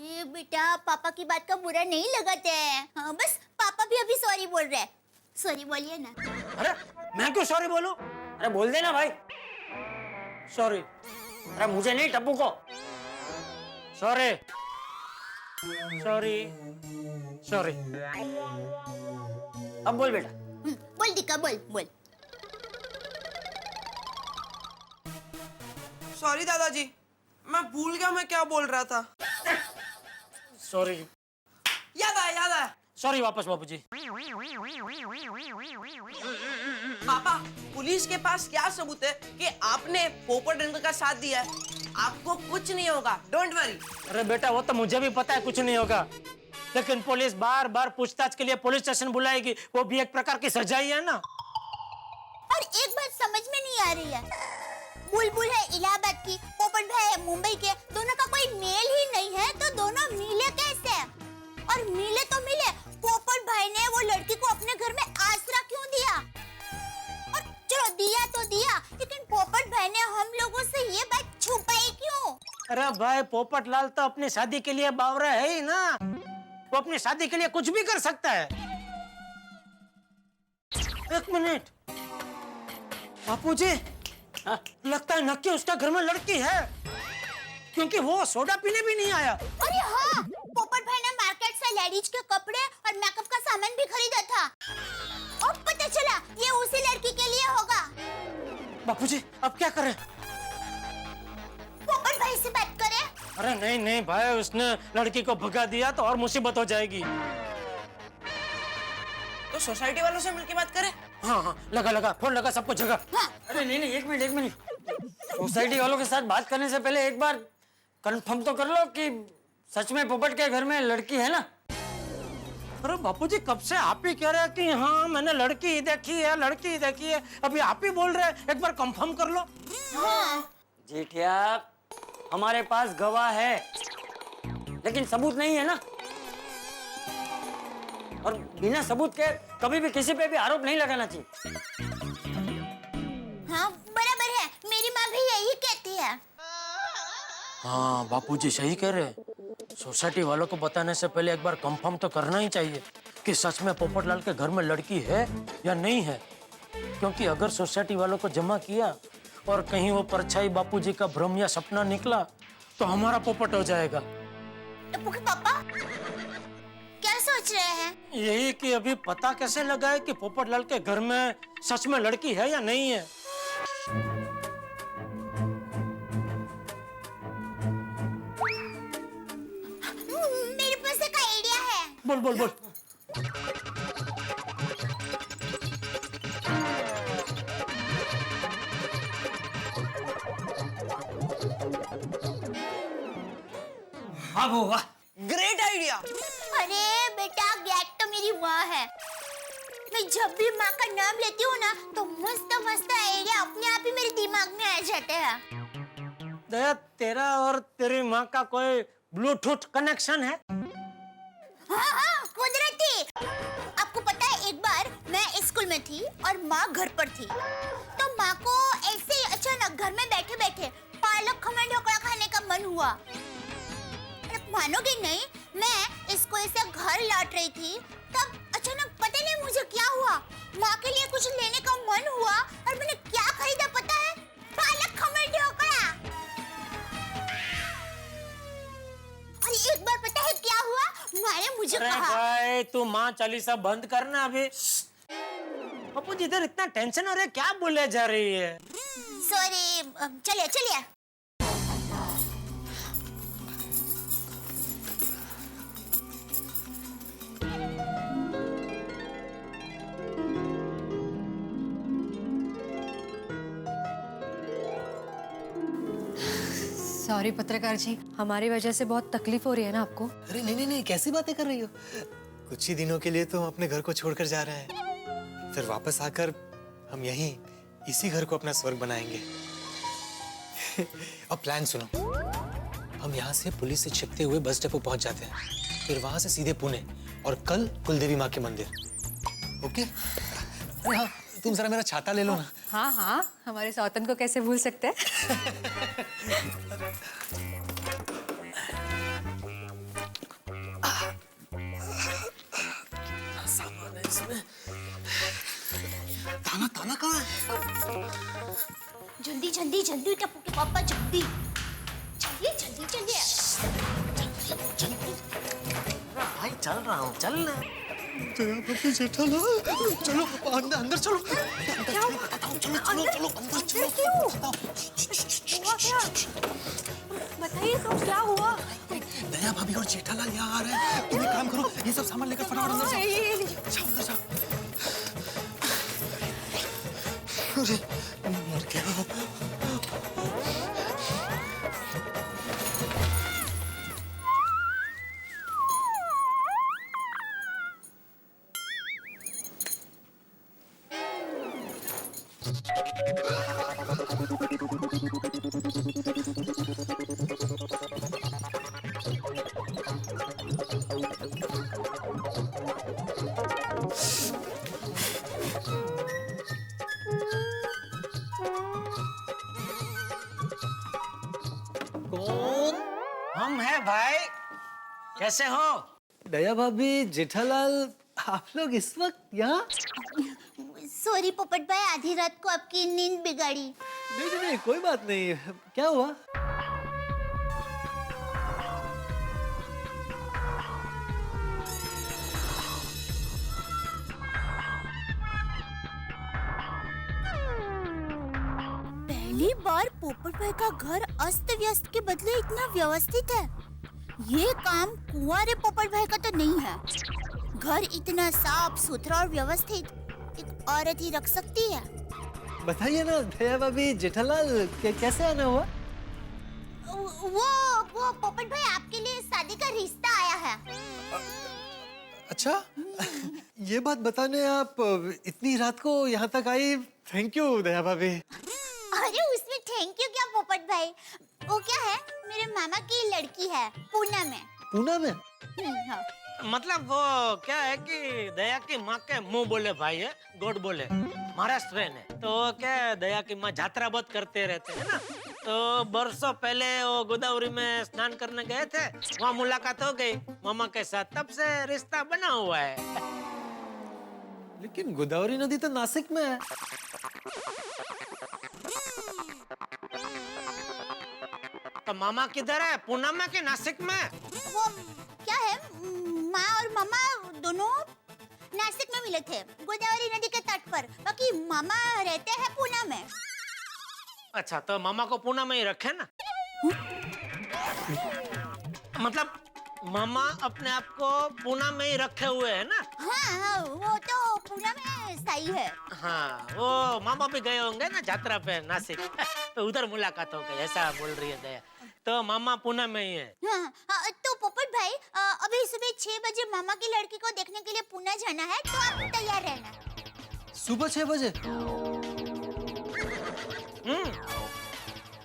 अरे बेटा, पापा की बात का बुरा नहीं लगाते हैं। हाँ, बस पापा भी अभी सॉरी बोल रहे हैं। सॉरी बोलिए ना। अरे मैं क्यों सॉरी बोलूं? अरे बोल देना भाई, सॉरी। अरे मुझे नहीं, टप्पू को। Sorry sorry sorry. अब बोल बेटा। बोल दिका, बोल बोल। सॉरी दादाजी, मैं भूल गया मैं क्या बोल रहा था। सॉरी। याद आया। सॉरी वापस बाबूजी। पापा, पुलिस के पास क्या सबूत है कि आपने पोपट अंकल का साथ दिया है? आपको कुछ नहीं होगा, डोंट वरी। अरे बेटा, वो तो मुझे भी पता है कुछ नहीं होगा, लेकिन पुलिस बार बार पूछताछ के लिए पुलिस स्टेशन बुलाएगी, वो भी एक प्रकार की सजा ही है ना। और एक बात समझ में नहीं आ रही है, बुलबुल है इलाहाबाद की, पोपट भाई है मुंबई के, दोनों का कोई मेल ही नहीं है, तो दोनों मिले कैसे? और मिले तो मिले, पोपट भाई ने वो लड़की को अपने घर में आसरा क्यों दिया? और चलो दिया तो दिया, लेकिन पोपट भाई ने हम लोगों से ये बात छुपाई क्यों? अरे भाई, पोपट लाल तो अपनी शादी के लिए बावरा है ही ना, वो अपनी शादी के लिए कुछ भी कर सकता है। एक मिनट बापूजी, लगता है नक्की उसका घर में लड़की है, क्योंकि वो सोडा पीने भी नहीं आया। अरे हाँ, पोपट भाई ने मार्केट से लेडीज के कपड़े और मेकअप का सामान भी खरीदा था, और पता चला ये उसी लड़की के लिए होगा। बापूजी, अब क्या करें? पोपट भाई से बात करें? अरे नहीं नहीं भाई, उसने लड़की को भगा दिया तो और मुसीबत हो जाएगी। तो सोसाइटी वालों से मिलके बात करें? हाँ, लगा फोन लगा सबको जगह। अरे नहीं, एक मिनट। सोसाइटी वालों के साथ बात करने से पहले एक बार कंफर्म तो कर लो कि सच में पोपट के घर में लड़की है ना। अरे बापूजी, कब से आप ही कह रहे हैं कि हाँ मैंने लड़की देखी है, अभी आप ही बोल रहे हैं, एक बार कंफर्म कर लो। हाँ। जेठिया, हमारे पास गवाह है, लेकिन सबूत नहीं है ना, और बिना सबूत के कभी भी किसी पे भी आरोप नहीं लगाना चाहिए। हाँ बराबर है, मेरी माँ भी यही कहती है। हाँ बापूजी सही कह रहे हैं, सोसाइटी वालों को बताने से पहले एक बार कंफर्म तो करना ही चाहिए कि सच में पोपटलाल के घर में लड़की है या नहीं है, क्योंकि अगर सोसाइटी वालों को जमा किया और कहीं वो परछाई बापूजी का भ्रम या सपना निकला तो हमारा पोपट हो जाएगा। टप्पू के पापा क्या सोच रहे हैं? यही कि अभी पता कैसे लगाए कि पोपटलाल के घर में सच में लड़की है या नहीं है। मेरे पास एक आइडिया है। बोल। वाह, ग्रेट आइडिया। अरे बेटा, गैट तो मेरी वाह है। मैं जब भी माँ का नाम लेती हूँ ना, तो मस्त मस्त आइडिया अपने आप ही मेरे दिमाग में आ जाते हैं। दया, तेरा और तेरी माँ का कोई ब्लूटूथ कनेक्शन है? हाँ, कुदरती। आपको पता है, एक बार मैं स्कूल में थी और माँ घर पर थी, तो माँ को ऐसे ही अचानक घर में बैठे बैठे पालक खमण ढोकला खाने का मन हुआ। मानोगे नहीं, मैं स्कूल से घर लौट रही थी, तब अचानक पता नहीं मुझे क्या हुआ, माँ के लिए कुछ लेने का मन हुआ और मैंने क्या खरीदा पता है? पालक खमण ढोकला। और एक बार पता है क्या हुआ, माँ ने मुझे अरे कहा, भाई, तू माँ चालीसा बंद करना अभी। पप्पू जी, इधर इतना टेंशन हो रहा है, क्या बोले जा रही है? सॉरी, चलिए। सॉरी पत्रकार जी, हमारी वजह से बहुत तकलीफ हो रही है ना आपको? अरे नहीं, कैसी बातें कर रही हो? कुछ ही दिनों के लिए तो हम अपने घर को छोड़कर जा रहे हैं, फिर वापस आकर हम यहीं इसी घर को अपना स्वर्ग बनाएंगे। अब प्लान सुनो, हम यहाँ से पुलिस से छिपते हुए बस डिपो पहुंच जाते हैं, फिर वहां से सीधे पुणे और कल कुलदेवी माँ के मंदिर। ओके? अरे हाँ, तुम जरा मेरा छाता ले लो ना। हाँ, हमारे सौतन को कैसे भूल सकते हैं। इसमें ताना ताना कहाँ है? जल्दी जल्दी जल्दी टप्पू के पापा जल्दी चलिए जल्दी चलिए भाई चल रहा हूँ, चल ना। दया भाभी जेठालाल चलो अंदर अंदर चलो। क्या हुआ? चलो चलो चलो अंदर चलो। क्यों? हुआ क्या? बताइए तो क्या हुआ? दया भाभी और जेठालाल यहाँ आ रहे हैं। तुम एक काम करो, ये सब सामान लेकर फटाफट अंदर जाओ। जाओ अंदर जाओ। अरे मर गया। कौन? हम हैं भाई। कैसे हो? दया भाभी, जेठालाल, आप लोग इस वक्त यहाँ? सॉरी पोपट भाई, आधी रात को आपकी नींद बिगाड़ी। नहीं नहीं नहीं, कोई बात नहीं। क्या हुआ? पहली बार पोपट भाई का घर अस्त व्यस्त के बदले इतना व्यवस्थित है। ये काम कुंवारे पोपट भाई का तो नहीं है। घर इतना साफ सुथरा और व्यवस्थित एक औरत ही रख सकती है। बताइए ना दया भाभी, जेठालाल, कैसे आना हुआ? वो पोपट भाई आपके लिए शादी का रिश्ता आया है। अच्छा ये बात बताने आप इतनी रात को यहाँ तक आई। थैंक यू दया भाभी। अरे उसमें थैंक यू क्या पोपट भाई, वो क्या है, मेरे मामा की लड़की है पूना में। पूना में? हाँ। मतलब वो क्या है कि दया की माँ के मुंह बोले भाई है, गोड बोले महाराष्ट्र है। तो क्या दया की माँ यात्रा बहुत करते रहते हैं ना। तो बरसों पहले वो गोदावरी में स्नान करने गए थे, वहाँ मुलाकात हो गई मामा के साथ, तब से रिश्ता बना हुआ है। लेकिन गोदावरी नदी तो नासिक में है। तो मामा किधर है, पूना में कि नासिक में? वो क्या है, माँ और मामा दोनों नासिक में मिले थे गोदावरी नदी के तट पर। बाकी मामा रहते हैं पूना में। अच्छा, तो मामा को पूना में ही रखे ना। मतलब मामा अपने आप को पूना में ही रखे हुए है ना। हाँ, वो तो पूना में स्थायी है। हाँ, वो मामा भी गए होंगे ना यात्रा पे नासिक, तो उधर मुलाकात हो गई, ऐसा बोल रही है दया। तो मामा पूना में ही है। हाँ, तो पोपट भाई अभी सुबह 6 बजे मामा की लड़की को देखने के लिए पुणे जाना है, तो आप तैयार रहना। सुबह 6 बजे?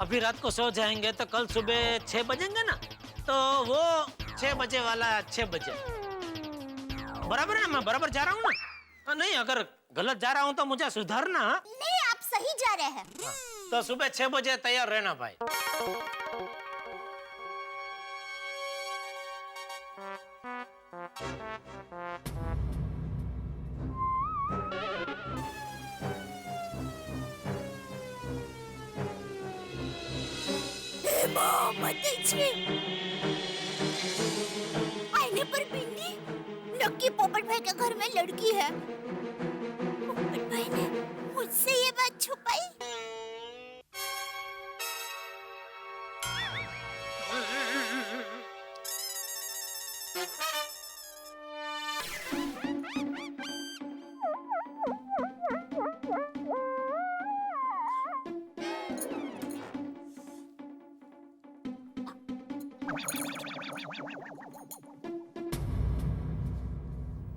अभी रात को सो जाएंगे तो कल सुबह 6 बजेंगे ना, तो वो 6 बजे वाला 6 बजे बराबर है ना। मैं बराबर जा रहा हूँ ना? नहीं, अगर गलत जा रहा हूँ तो मुझे सुधारना। नहीं, आप सही जा रहे हैं। तो सुबह 6 बजे तैयार रहना भाई। आईने पर बिंदी, नक्की पोपट भाई के घर में लड़की है। पोपट भाई ने मुझसे ये बात छुपाई।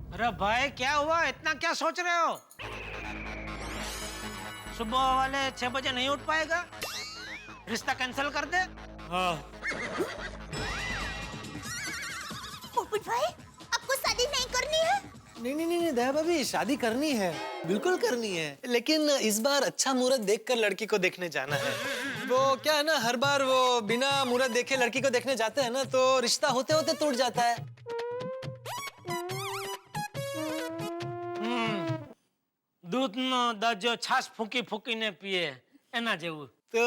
अरे भाई, क्या हुआ? इतना क्या सोच रहे हो? सुबह वाले 6 बजे नहीं उठ पाएगा? रिश्ता कैंसिल कर दे। हाँ। पोपट भाई, आपको शादी नहीं करनी है? नहीं नहीं नहीं दया भाभी, शादी करनी है, बिल्कुल करनी है। लेकिन इस बार अच्छा मुहूर्त देखकर लड़की को देखने जाना है। वो क्या है ना, हर बार वो बिना मुहूर्त देखे लड़की को देखने जाते हैं ना, तो रिश्ता होते होते टूट जाता है। દૂધનો દજો છાશ ફૂકી ફૂકીને પીએ એના જેવું. तो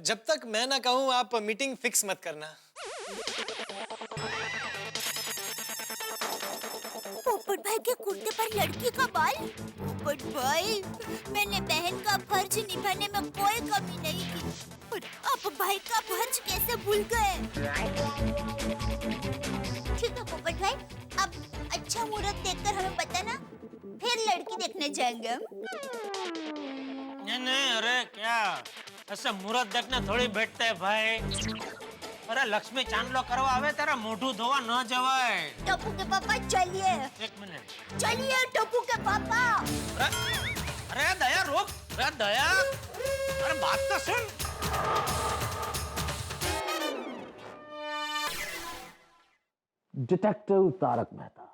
जब तक मैं ना कहूँ आप मीटिंग फिक्स मत करना. पोपट भाई के कुर्ते पर लड़की का बाल. पोपट भाई, मैंने बहन का फर्ज निभाने में कोई कमी नहीं की, और आप भाई का फर्ज कैसे भूल गए? ठीक है पोपट भाई, अब अच्छा मुहूर्त देखकर हमें बताना, फिर लड़की देखने जाएंगे हम. नहीं, अरे क्या ऐसे मुहूर्त देखने थोड़ी बैठते हैं भाई. अरे लक्ष्मी चांदलो करवा आवे तेरा मोઢું ધોવા ન જવાય. टप्पू के पापा चलिए. एक मिनट. चलिए टप्पू के पापा. अरे दया रुक. अरे दया, अरे बात तो सुन. डिटेक्टिव तारक मेहता,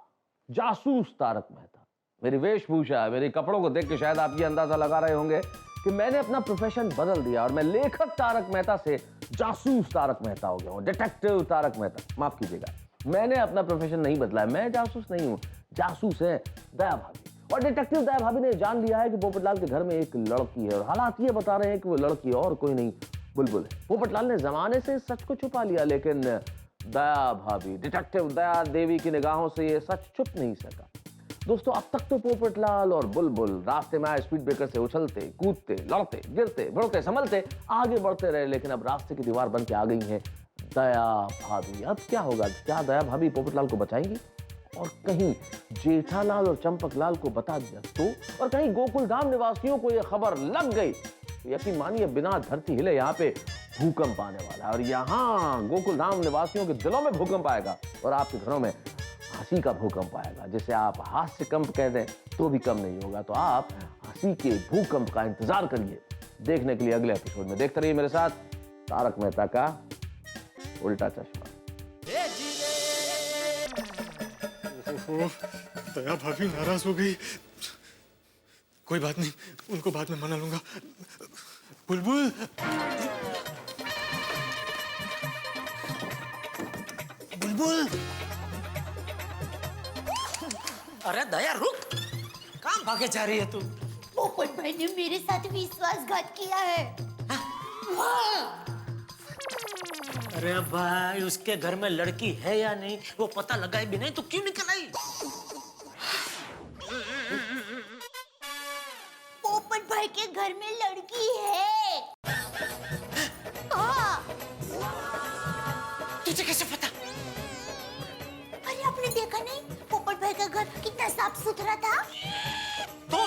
जासूस तारक मेहता. मेरी वेशभूषा, मेरे कपड़ों को देख के शायद आप ये अंदाजा लगा रहे होंगे कि मैंने अपना प्रोफेशन बदल दिया और मैं लेखक तारक मेहता से जासूस तारक मेहता हो गया हूँ, डिटेक्टिव तारक मेहता. माफ कीजिएगा, मैंने अपना प्रोफेशन नहीं बदला है. मैं जासूस नहीं हूँ, जासूस है दया भाभी. और डिटेक्टिव दया भाभी ने जान लिया है कि पोपटलाल के घर में एक लड़की है, और हालात ये बता रहे हैं कि वो लड़की और कोई नहीं, बुलबुल है. पोपटलाल ने जमाने से सच को छुपा लिया, लेकिन दया भाभी, डिटेक्टिव दया देवी की निगाहों से ये सच छुप नहीं सका. दोस्तों, अब तक तो पोपटलाल और बुलबुल रास्ते में आए स्पीड ब्रेकर से उछलते, कूदते, लड़ते, गिरते, बढ़ते, संभलते आगे बढ़ते रहे, लेकिन अब रास्ते की दीवार बन के आ गई हैं दया भाभी. अब क्या होगा? क्या दया भाभी पोपटलाल को बचाएंगी? और कहीं जेठालाल और चंपकलाल को बता दिया तो? और कहीं गोकुल धाम निवासियों को यह खबर लग गई, यकीन मानिए बिना धरती हिले यहाँ पे भूकंप आने वाला है. और यहाँ गोकुल धाम निवासियों के दिलों में भूकंप आएगा और आपके घरों में हंसी का भूकंप आएगा. जिसे आप हास्य कंप कह दें तो भी कम नहीं होगा. तो आप हंसी के भूकंप का इंतजार करिए देखने के लिए अगले एपिसोड में. देखते रहिए मेरे साथ तारक मेहता का उल्टा चश्मा. दया भाभी नाराज हो गई. कोई बात नहीं, उनको बाद में मना लूंगा. बुलबुल, बुलबुल. अरे दया रुक. कहाँ भागे जा रही है तू? पोपट भाई ने मेरे साथ विश्वासघात किया है. हाँ. अरे भाई, उसके घर में लड़की है या नहीं वो पता लगाए भी नहीं तो क्यों निकल आई? पोपट भाई के घर में लड़की है. हाँ. तुझे कैसे पता? अरे आपने देखा नहीं पोपट भाई का घर कितना साफ सुथरा था? तो?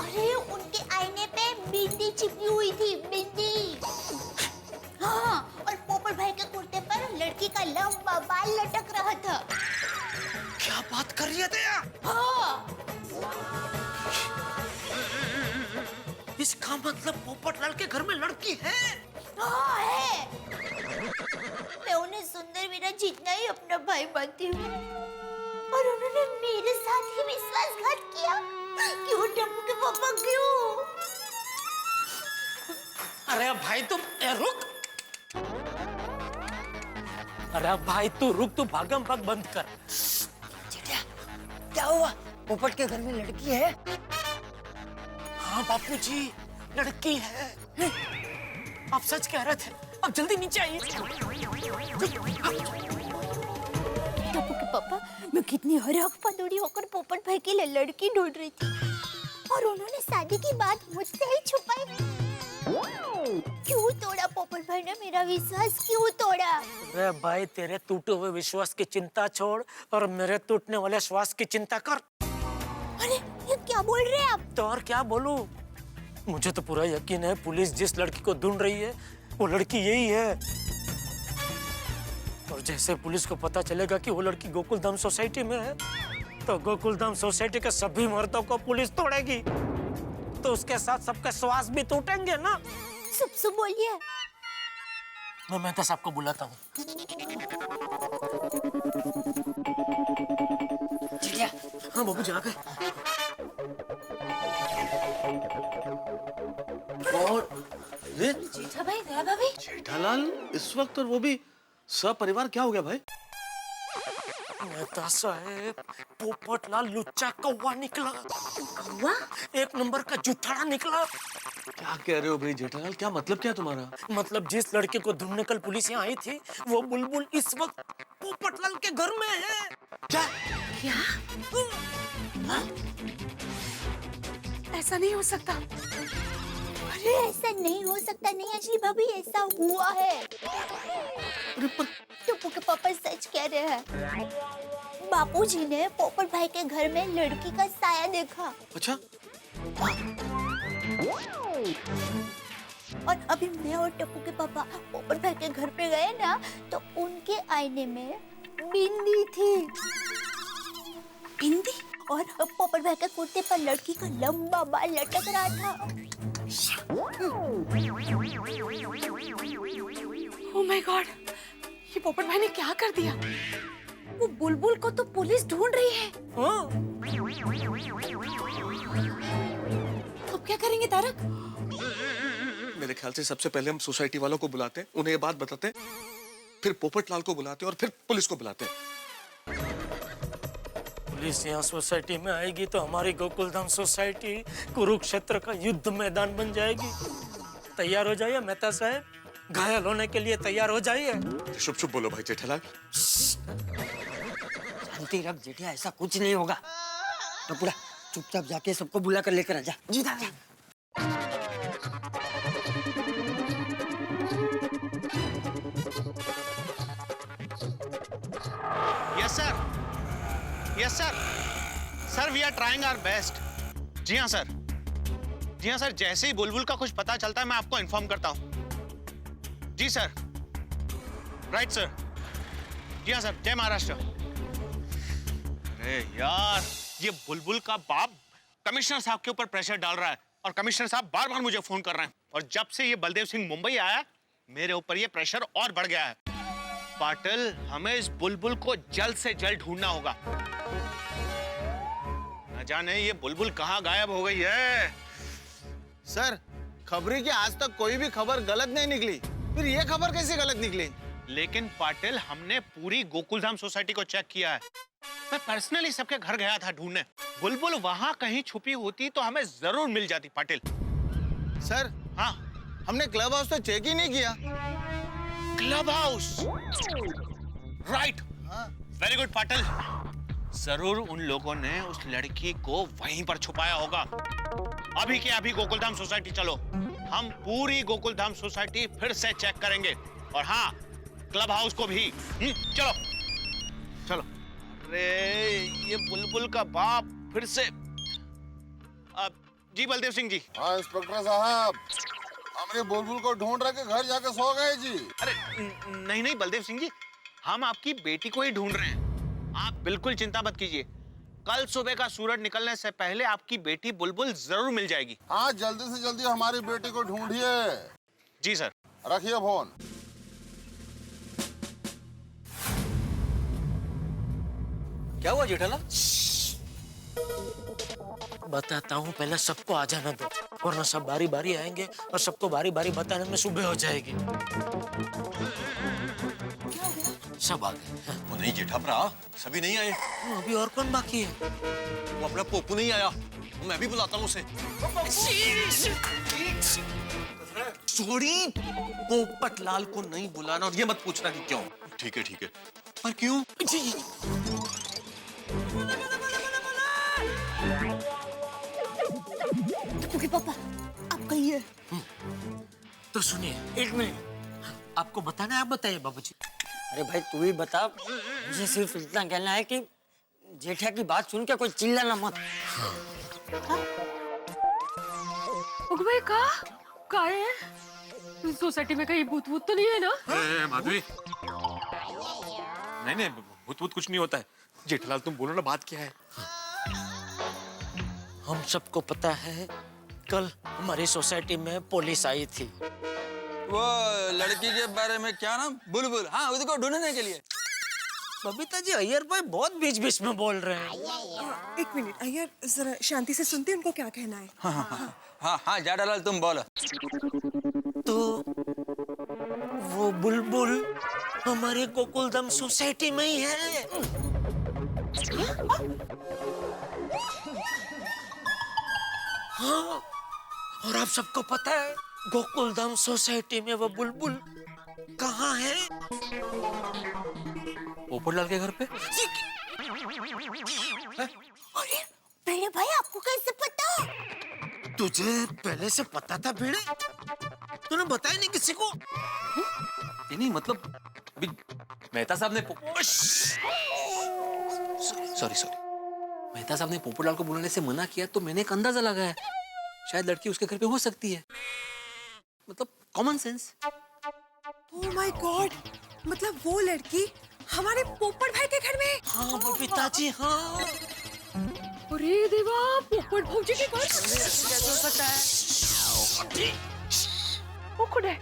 अरे उनके आईने पे बिंदी चिपकी हुई थी, बिंदी. हाँ, और पोपट भाई के कुर्ते पर लड़की का लंबा बाल लटक रहा था. क्या बात कर रही है दया? हाँ. इसका मतलब पोपटलाल के घर में लड़की है? हाँ है. मैं उन्हें सुंदर वीरा जितना ही अपना भाई मानती हूँ, और उन्होंने मेरे साथ ही विश्वासघात किया. क्यों टप्पू के पापा, क्यों? अरे भाई तुम रुक. अरे भाई तू रुक, तू भागम भाग बंद कर. क्या हुआ? पोपट के घर में लड़की है? हाँ बापूजी, लड़की है. आप सच कह रहे थे. अब जल्दी नीचे आइए. टप्पू के पापा, मैं कितनी हरख पदौड़ी होकर पोपट भाई के लिए लड़की ढूंढ रही थी, और उन्होंने शादी की बात मुझसे ही छुपाई. क्यों तोड़ा पोपट भाई ने मेरा विश्वास, क्यों तोड़ा? अरे भाई, तेरे टूटे हुए विश्वास की चिंता छोड़ और मेरे टूटने वाले श्वास की चिंता कर. अरे ये क्या बोल रहे हैं आप? तो और क्या बोलूं? मुझे तो पूरा यकीन है पुलिस जिस लड़की को ढूंढ रही है वो लड़की यही है. और जैसे पुलिस को पता चलेगा कि वो लड़की गोकुलधाम सोसाइटी में है, तो गोकुलधाम सोसाइटी के सभी मर्दों को पुलिस तोड़ेगी. तो उसके साथ सबके श्वास भी टूटेंगे ना. सुप बोलिए. मैं मेहता साहब को बुलाता हूँ. हाँ बाबू जा गए. और ये जेठा भाई, दया भाभी. जेठालाल इस वक्त, और वो भी सपरिवार. क्या हो गया भाई? मेहता साहब, पोपटलाल लुच्चा कौवा निकला। कौवा? एक नंबर का जुठाड़ा निकला। क्या कह रहे हो भाई जेठालाल, क्या मतलब क्या तुम्हारा? मतलब जिस लड़के को ढूंढने कल पुलिस यहाँ आई थी, वो बुलबुल इस वक्त पोपटलाल के घर में है। क्या? क्या? ऐसा नहीं हो सकता। अरे ऐसा नहीं हो सकता, नहीं अंजलि भाभी, ऐसा हुआ है। टप्पू के पापा सच कह रहे हैं। बापूजी ने पोपट भाई के घर में लड़की का साया देखा। अच्छा? और अभी मैं और टप्पू के पापा पोपट भाई के घर पे गए ना, तो उनके आईने में बिंदी थी। बिंदी? और पोपट भाई के कुर्ते पर लड़की का लंबा बाल लटक रहा था। ओह माय गॉड, ये पोपट भाई ने क्या कर दिया? वो बुलबुल को तो पुलिस ढूंढ रही है। अब क्या करेंगे तारक? मेरे ख्याल से सबसे पहले हम सोसाइटी वालों को बुलाते हैं, उन्हें ये बात बताते हैं, फिर पोपटलाल को बुलाते हैं और फिर पुलिस को बुलाते हैं। पुलिस यहाँ सोसाइटी में आएगी तो हमारी गोकुलधाम सोसाइटी कुरुक्षेत्र का युद्ध मैदान बन जाएगी। तैयार हो जाइए मेहता साहब, घायल होने के लिए तैयार हो जाइए। शुभ शुभ बोलो भाई जेठालाल। शांति रख जेठिया, ऐसा कुछ नहीं होगा। तो पूरा चुपचाप जाके सबको बुला कर लेकर आ जा। जी दादा। Yes sir, yes sir, sir we are trying our best. जी हाँ सर, जी हाँ सर, जैसे ही बुलबुल का कुछ पता चलता है मैं आपको इन्फॉर्म करता हूँ। जी सर, राइट सर। जी हाँ सर, जय महाराष्ट्र। अरे यार, ये बुलबुल का बाप कमिश्नर साहब के ऊपर प्रेशर डाल रहा है और कमिश्नर साहब बार बार मुझे फोन कर रहे हैं, और जब से ये बलदेव सिंह मुंबई आया मेरे ऊपर ये प्रेशर और बढ़ गया है। पाटिल, हमें इस बुलबुल को जल्द से जल्द ढूंढना होगा। न जाने ये बुलबुल कहाँ गायब हो गई है। सर, खबरी की आज तक कोई भी खबर गलत नहीं निकली, फिर ये खबर कैसे गलत निकली? लेकिन पाटिल, हमने पूरी गोकुलधाम सोसाइटी को चेक किया है। मैं पर्सनली सबके घर गया था ढूंढने। बुलबुल वहां कहीं छुपी होती तो हमें जरूर मिल जाती पाटिल। सर, हाँ, हमने क्लब हाउस तो चेक ही नहीं किया। Club house, right, very good Patil. जरूर उन लोगों ने उस लड़की को वहीं पर छुपाया होगा। अभी के अभी गोकुलधाम सोसाइटी चलो, हम पूरी गोकुलधाम सोसाइटी फिर से चेक करेंगे, और हाँ, क्लब हाउस को भी। चलो चलो। अरे ये बुलबुल का बाप फिर से। जी बलदेव सिंह जी। हाँ इंस्पेक्टर साहब, हमने बुलबुल को ढूंढ रहे, घर जाके सो गए जी। अरे नहीं नहीं बलदेव सिंह जी, हम आपकी बेटी को ही ढूंढ रहे हैं। आप बिल्कुल चिंता मत कीजिए, कल सुबह का सूरज निकलने से पहले आपकी बेटी बुलबुल जरूर मिल जाएगी। हाँ, जल्दी से जल्दी हमारी बेटी को ढूंढिए। जी सर। रखिए फोन। क्या हुआ जेठालाल? बताता हूँ, पहले सबको आ जाना दो, वरना सब बारी बारी आएंगे और सबको बारी बारी बताने में सुबह हो जाएगी। सब आ गए। वो नहीं जेठा भरा, सभी नहीं आए। अभी और कौन बाकी है? वो अपना पोपू नहीं आया, मैं भी बुलाता हूँ उसे। सॉरी, पोपटलाल को नहीं बुलाना, और ये मत पूछना कि क्यों। ठीक है ठीक है, पर क्यों? ओके पापा, आप कहिए। तो सुनिए, एक मिनट, आपको बताना है, आप बताइए बाबूजी। अरे भाई तू ही बता, मुझे सिर्फ इतना कहना है कि जेठिया की बात सुन के कोई चिल्लाना मत। भाई का है? सोसाइटी में कहीं भूत वूत तो नहीं है ना? माधुरी, नहीं नहीं, भूत वूत कुछ नहीं होता है। जेठालाल तुम बोलो ना, बात क्या है? हम सबको पता है, कल हमारी सोसाइटी में पुलिस आई थी। वो लड़की के बारे में क्या नाम? बुलबुल। हाँ, उसको ढूंढने के लिए। बबीता जी, अय्यर भाई बहुत बीच बीच में बोल रहे हैं। एक मिनट अय्यर, जरा शांति से सुनते हैं उनको क्या कहना है। हाँ हाँ हाँ हाँ हाँ, जेठालाल तुम बोलो। तो वो बुलबुल हमारे गोकुलधाम सोसाइटी में ही है। हाँ, और आप सबको पता है गोकुलधाम सोसाइटी में वो बुलबुल कहाँ है? पोपटलाल के घर पे? अरे बेड़े भाई, आपको कैसे पता? तुझे पहले से पता था बेड़े? तूने बताया नहीं किसी को? नहीं मतलब अभी मेहता साहब ने सॉरी मेहता साहब ने पोपटलाल को बुलाने से मना किया तो मैंने एक अंदाजा लगाया, शायद लड़की उसके घर पे हो सकती है। मतलब common sense. Oh my God, मतलब वो लड़की हमारे पोपट भाई के घर में? हाँ पिताजी, हाँ। अरे देवा, पोपट भौजी के घर कैसे हो सकता है? वो खुद है।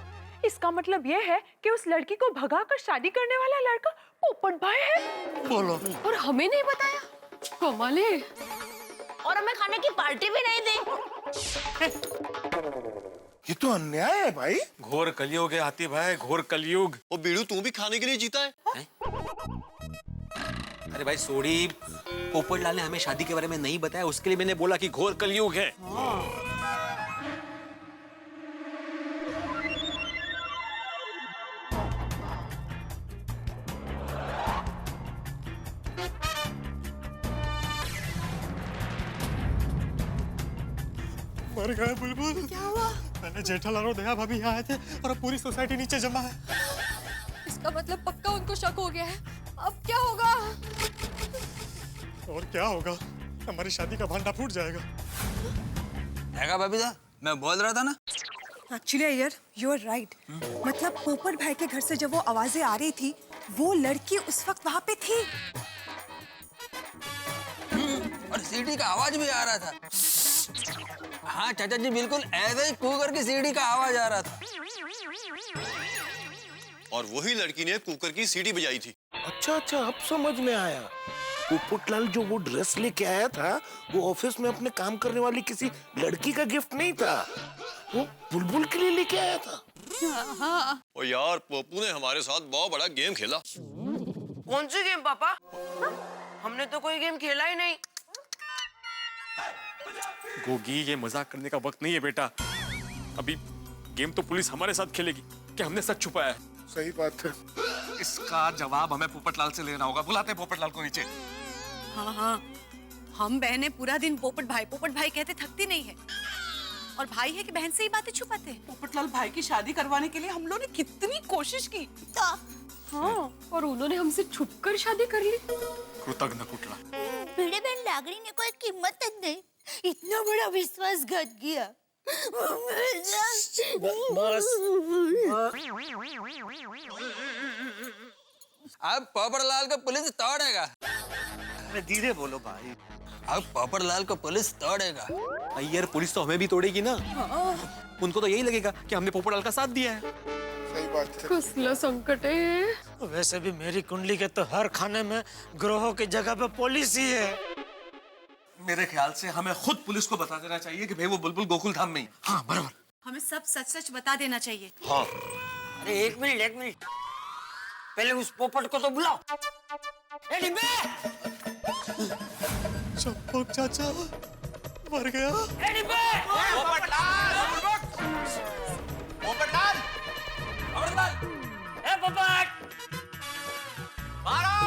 इसका मतलब ये है कि उस लड़की को भगाकर शादी करने वाला लड़का पोपट भाई है। बोलो। और हमें नहीं बताया। कमाल है। और हमें खाने की पार्टी भी नहीं दी। ये तो अन्याय है भाई। घोर कलयुग है हाथी भाई, घोर कलयुग। ओ बीड़ू, तू भी खाने के लिए जीता है? अरे भाई सोडी, पोपटलाल ने हमें शादी के बारे में नहीं बताया, उसके लिए मैंने बोला कि घोर कलयुग है। मर गए बुलबुल। क्या हुआ? मैंने जेठालाल और दया भाभी यहाँ आए थे और अब पूरी सोसाइटी नीचे जमा है। इसका मतलब पक्का उनको शक हो गया है। अब क्या होगा? और क्या होगा? हमारी शादी का भांडा फूट जाएगा। हैगा बबीता, मैं बोल रहा था ना। Actually Iyer, you are right. मतलब पोपट भाई के घर से जब वो आवाजें आ रही थी, वो लड़की उस वक्त वहाँ पे थी। और सीढ़ी का आवाज भी आ रहा था। हाँ चाचा जी, बिल्कुल ऐसे ही कुकर की सीढ़ी का आवाज आ रहा था। और वही लड़की ने कुकर की सीटी बजाई थी। अच्छा, अब समझ में आया। पोपटलाल जो वो ड्रेस लेके आया था, वो ऑफिस में अपने काम करने वाली किसी लड़की का गिफ्ट नहीं था, वो बुलबुल के लिए लेके आया था। ओ यार, पोपू ने हमारे साथ बहुत बड़ा गेम खेला। कौन सी गेम पापा? हमने तो कोई गेम खेला ही नहीं। गोगी, ये मजाक करने का वक्त नहीं है बेटा। अभी गेम तो पुलिस हमारे साथ खेलेगी कि हमने सच छुपाया है। सही बात है। इसका जवाब हमें पोपटलाल से लेना होगा। बुलाते पोपटलाल को नीचे। हाँ, हम बहनें पूरा दिन पोपट भाई कहते थकती नहीं है। और भाई है कि बहन से ही बातें छुपाते हैं। पोपटलाल भाई की शादी करवाने के लिए हम लोगों ने कितनी कोशिश की। हाँ, और उन्होंने हमसे छुपकर शादी कर ली। कृतज्ञ कुटला। भिड़े बहन लागड़ी ने कोई कीमत नहीं, इतना बड़ा विश्वासघात किया। बस। अब पोपटलाल को पुलिस तोड़ेगा। अरे धीरे बोलो भाई। अब पोपटलाल को पुलिस तोड़ेगा। अय्यर, पुलिस तो हमें भी तोड़ेगी ना। उनको तो यही लगेगा कि हमने पोपटलाल का साथ दिया है। सही बात है। कसला संकट है। वैसे भी मेरी कुंडली के तो हर खाने में ग्रोहों की जगह पे पुलिस ही है। मेरे ख्याल से हमें खुद पुलिस को बता देना चाहिए कि भाई वो बुलबुल गोकुल धाम में ही। हाँ बराबर। हमें सब सच बता देना चाहिए। हाँ। अरे एक मिनट, पहले उस पोपट को तो बुलाओ। ए डिब्बे! चंपक चाचा मर गया। ए डिब्बे! पोपटलाल! ए पोपट! मारो!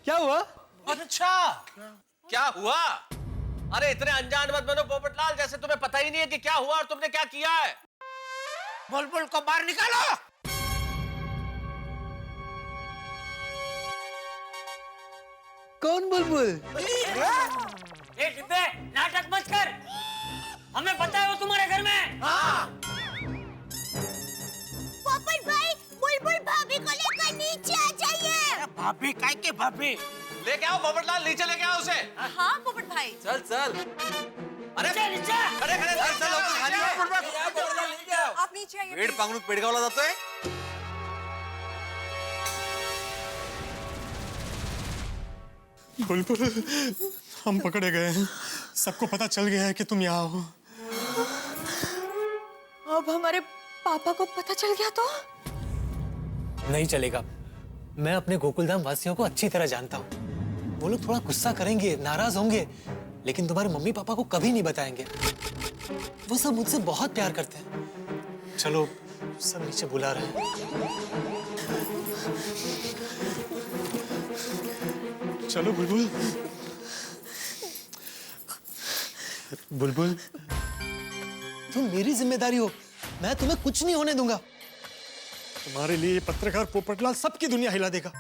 क्या हुआ? अच्छा, क्या हुआ? अरे इतने अनजान मत बनो पोपटलाल, जैसे तुम्हें पता ही नहीं है कि क्या हुआ और तुमने क्या किया है। बुलबुल को बाहर निकालो। कौन बुलबुल? ए डिब्बे, नाटक मत कर। हमें पता है वो तुम्हारे घर में। हाँ। पोपट भाई, बुलबुल भाभी को लेकर नीचे आ जाइए। भाभी काय के भाभी? लेके आओ पोपटलाल, नीचे लेके आओ उसे। हाँ पोपट भाई। चल। अरे नीचे। खड़े चल आप नीचे आइए। पेड़ पांगणूक पेड़गावला जातोय। बुलबुल, हम पकड़े गए हैं। सबको पता चल गया है कि तुम यहाँ हो। अब हमारे पापा को पता चल गया तो? नहीं चलेगा। मैं अपने गोकुलधाम वासियों को अच्छी तरह जानता हूँ। वो लोग थोड़ा गुस्सा करेंगे, नाराज होंगे, लेकिन तुम्हारे मम्मी पापा को कभी नहीं बताएंगे। वो सब मुझसे बहुत प्यार करते हैं। चलो, सब नीचे बुला रहे हैं। चलो बुलबुल। बुलबुल, तुम मेरी जिम्मेदारी हो। मैं तुम्हें कुछ नहीं होने दूंगा। तुम्हारे लिए पत्रकार पोपटलाल सबकी दुनिया हिला देगा।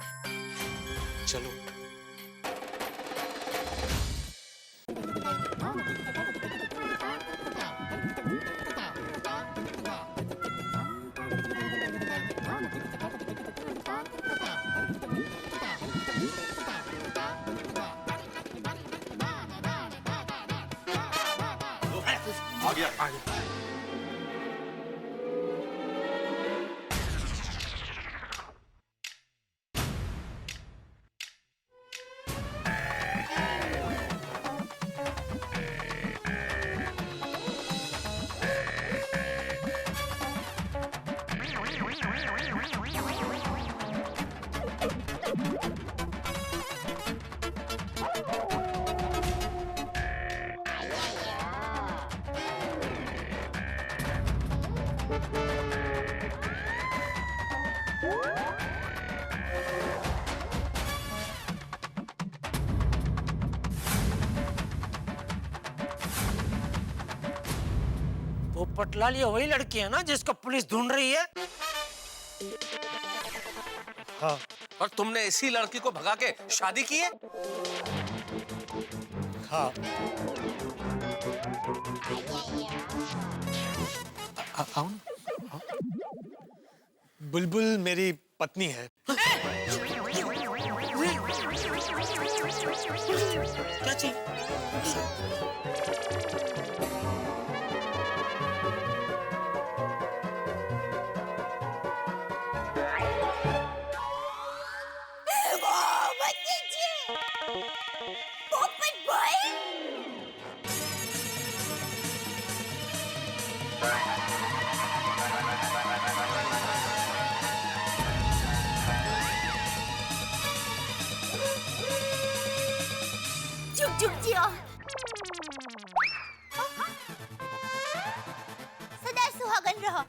चलो। आ गया। पोपटलाल, ये वही लड़की है ना जिसको पुलिस ढूंढ रही है? हाँ। और तुमने इसी लड़की को भगा के शादी की है? हाँ। आओ ना। बुलबुल मेरी पत्नी है। क्या चीज? पोपट भाई, चुप चुप जियो। सदा सुहागन रहो।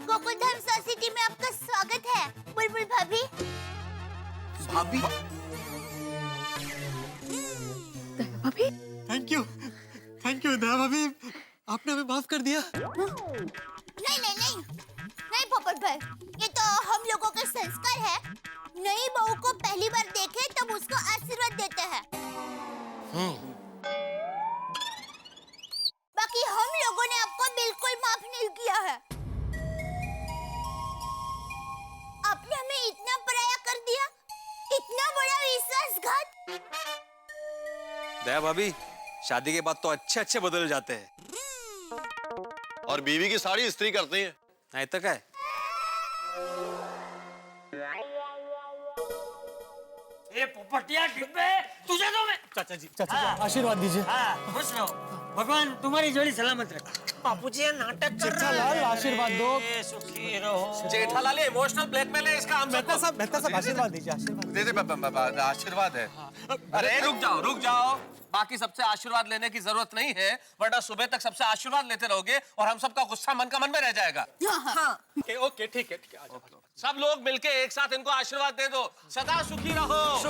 गोकुलधाम सोसाइटी में आपका स्वागत है बुलबुल भाभी। भाभी? भाभी? थैंक यू दया भाभी, आपने हमें माफ कर दिया। नहीं नहीं नहीं नहीं पोपट भाई, ये तो हम लोगों के संस्कार है। नई बहू को पहली बार देखे तब उसको आशीर्वाद देते हैं। बाकी हम लोगों ने आपको बिल्कुल माफ नहीं किया है। आपने हमें इतना पराया कर दिया, इतना बड़ा विश्वासघात। दया भाभी, शादी के बाद तो अच्छे अच्छे बदल जाते हैं और बीवी की साड़ी इस्त्री करते हैं, नहीं तो क्या है? ये पोपटिया डिब्बे, तुझे तो मैं। चाचा जी आशीर्वाद दीजिए। हाँ, खुश रहो। भगवान तुम्हारी जोड़ी सलामत रखे। बापूजी ये नाटक कर रहा जेठालाल, है। आशीर्वाद दो। सुखी रहो। जेठालाल इमोशनल ब्लैकमेल है इसका। मेहता साहब आशीर्वाद दीजिए। आशीर्वाद है। अरे रुक जाओ। बाकी सबसे आशीर्वाद लेने की जरूरत नहीं है, वरना सुबह तक सबसे आशीर्वाद लेते रहोगे और हम सबका गुस्सा मन का मन में रह जाएगा। ओके ठीक है। सब लोग मिलके एक साथ इनको आशीर्वाद दे दो। सदा सुखी रहो।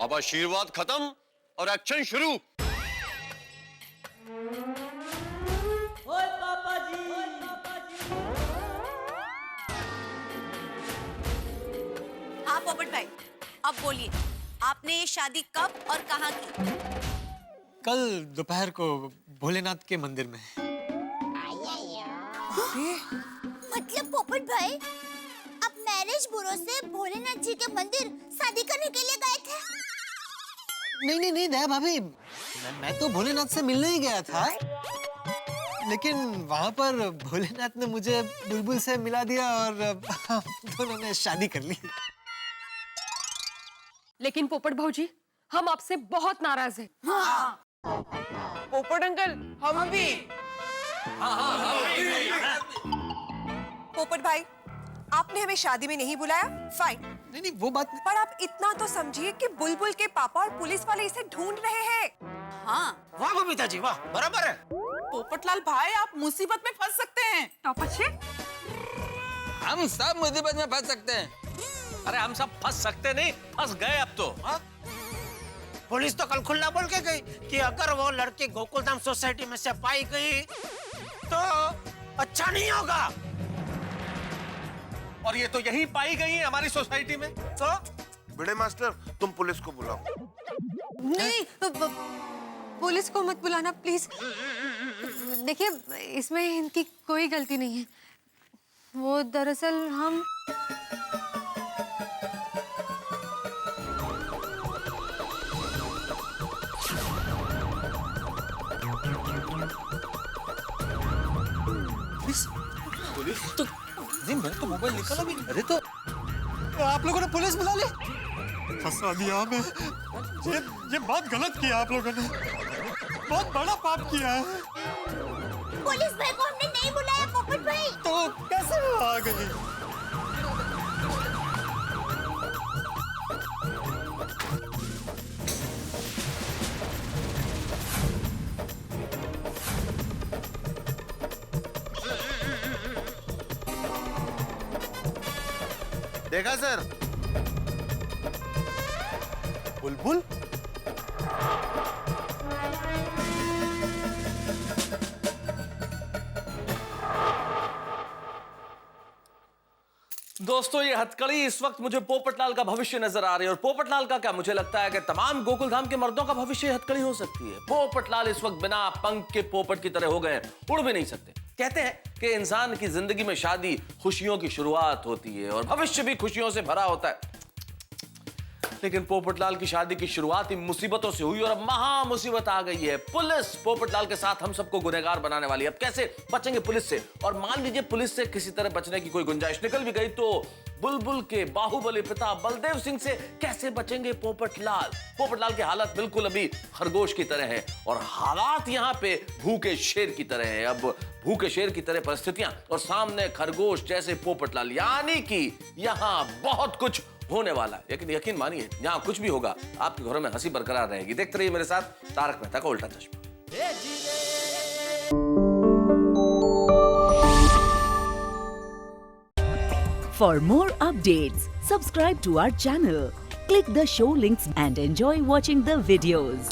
अब आशीर्वाद खत्म और एक्शन शुरू। हाँ पोपट भाई, अब बोलिए, आपने ये शादी कब और कहाँ की? कल दोपहर को भोलेनाथ के मंदिर में। मतलब पोपट भाई, आप मैरिज ब्यूरो से भोलेनाथ जी के मंदिर शादी करने के लिए गए थे? नहीं दया भाभी, मैं तो भोलेनाथ से मिलने ही गया था, लेकिन वहाँ पर भोलेनाथ ने मुझे बुलबुल से मिला दिया और दोनों ने शादी कर ली। लेकिन पोपट भाऊजी, हम आपसे बहुत नाराज हैं। पोपट अंकल हम भी। पोपट भाई, आपने हमें शादी में नहीं बुलाया, फाइन। नहीं वो बात पर आप इतना तो समझिए कि बुलबुल के पापा और पुलिस वाले इसे ढूंढ रहे हैं। हाँ, वाह बबीता जी वाह, बराबर है। पोपटलाल भाई आप मुसीबत में फंस सकते हैं। हम सब मुसीबत में फंस सकते हैं। अरे हम सब फंस सकते नहीं, फंस गए अब तो। पुलिस तो कल खुला बोल के गई कि अगर वो लड़की गोकुलधाम सोसाइटी में से पाई गई तो अच्छा नहीं होगा। और ये तो यही पाई गई है हमारी सोसाइटी में। तो बड़े मास्टर तुम पुलिस को बुलाओ। नहीं, पुलिस को मत बुलाना प्लीज। देखिए, इसमें इनकी कोई गलती नहीं है। वो दरअसल हम पुलिस तो नहीं, मैं तो मोबाइल निकाला भी नहीं। अरे तो आप लोगों ने पुलिस बुला ली? फंसा दिया हमें। ये बहुत गलत किया आप लोगों ने, बहुत बड़ा पाप किया है। पुलिस भाई को हमने नहीं बुलाया पोपट भाई। तो कैसे आ गई? देखा सर? बुलबुल? दोस्तों, ये हथकड़ी इस वक्त मुझे पोपटलाल का भविष्य नजर आ रही है। और पोपटलाल का क्या, मुझे लगता है कि तमाम गोकुलधाम के मर्दों का भविष्य हथकड़ी हो सकती है। पोपटलाल इस वक्त बिना पंख के पोपट की तरह हो गए, उड़ भी नहीं सकते। कहते हैं कि इंसान की जिंदगी में शादी खुशियों की शुरुआत होती है और भविष्य भी खुशियों से भरा होता है। लेकिन पोपटलाल की शादी की शुरुआत ही मुसीबतों से हुई और अब महा मुसीबत आ गई है। पुलिस पोपटलाल के साथ हम सबको गुनहगार बनाने वाली है। अब कैसे बचेंगे पुलिस से? और मान लीजिए पुलिस से किसी तरह बचने की कोई गुंजाइश निकल भी गई तो बुलबुल के बाहुबली पिता बलदेव सिंह से कैसे बचेंगे पोपटलाल? पोपटलाल की हालत बिल्कुल अभी खरगोश की तरह है और हालात यहाँ पे भूखे शेर की तरह है। अब भूखे शेर की तरह परिस्थितियां और सामने खरगोश जैसे पोपटलाल, यानी कि यहाँ बहुत कुछ होने वाला है। लेकिन यकीन मानिए, यहाँ कुछ भी होगा आपके घरों में हंसी बरकरार रहेगी। देखते रहिए मेरे साथ तारक मेहता का उल्टा चश्मा। For more updates, subscribe to our channel, click the show links and enjoy watching the videos.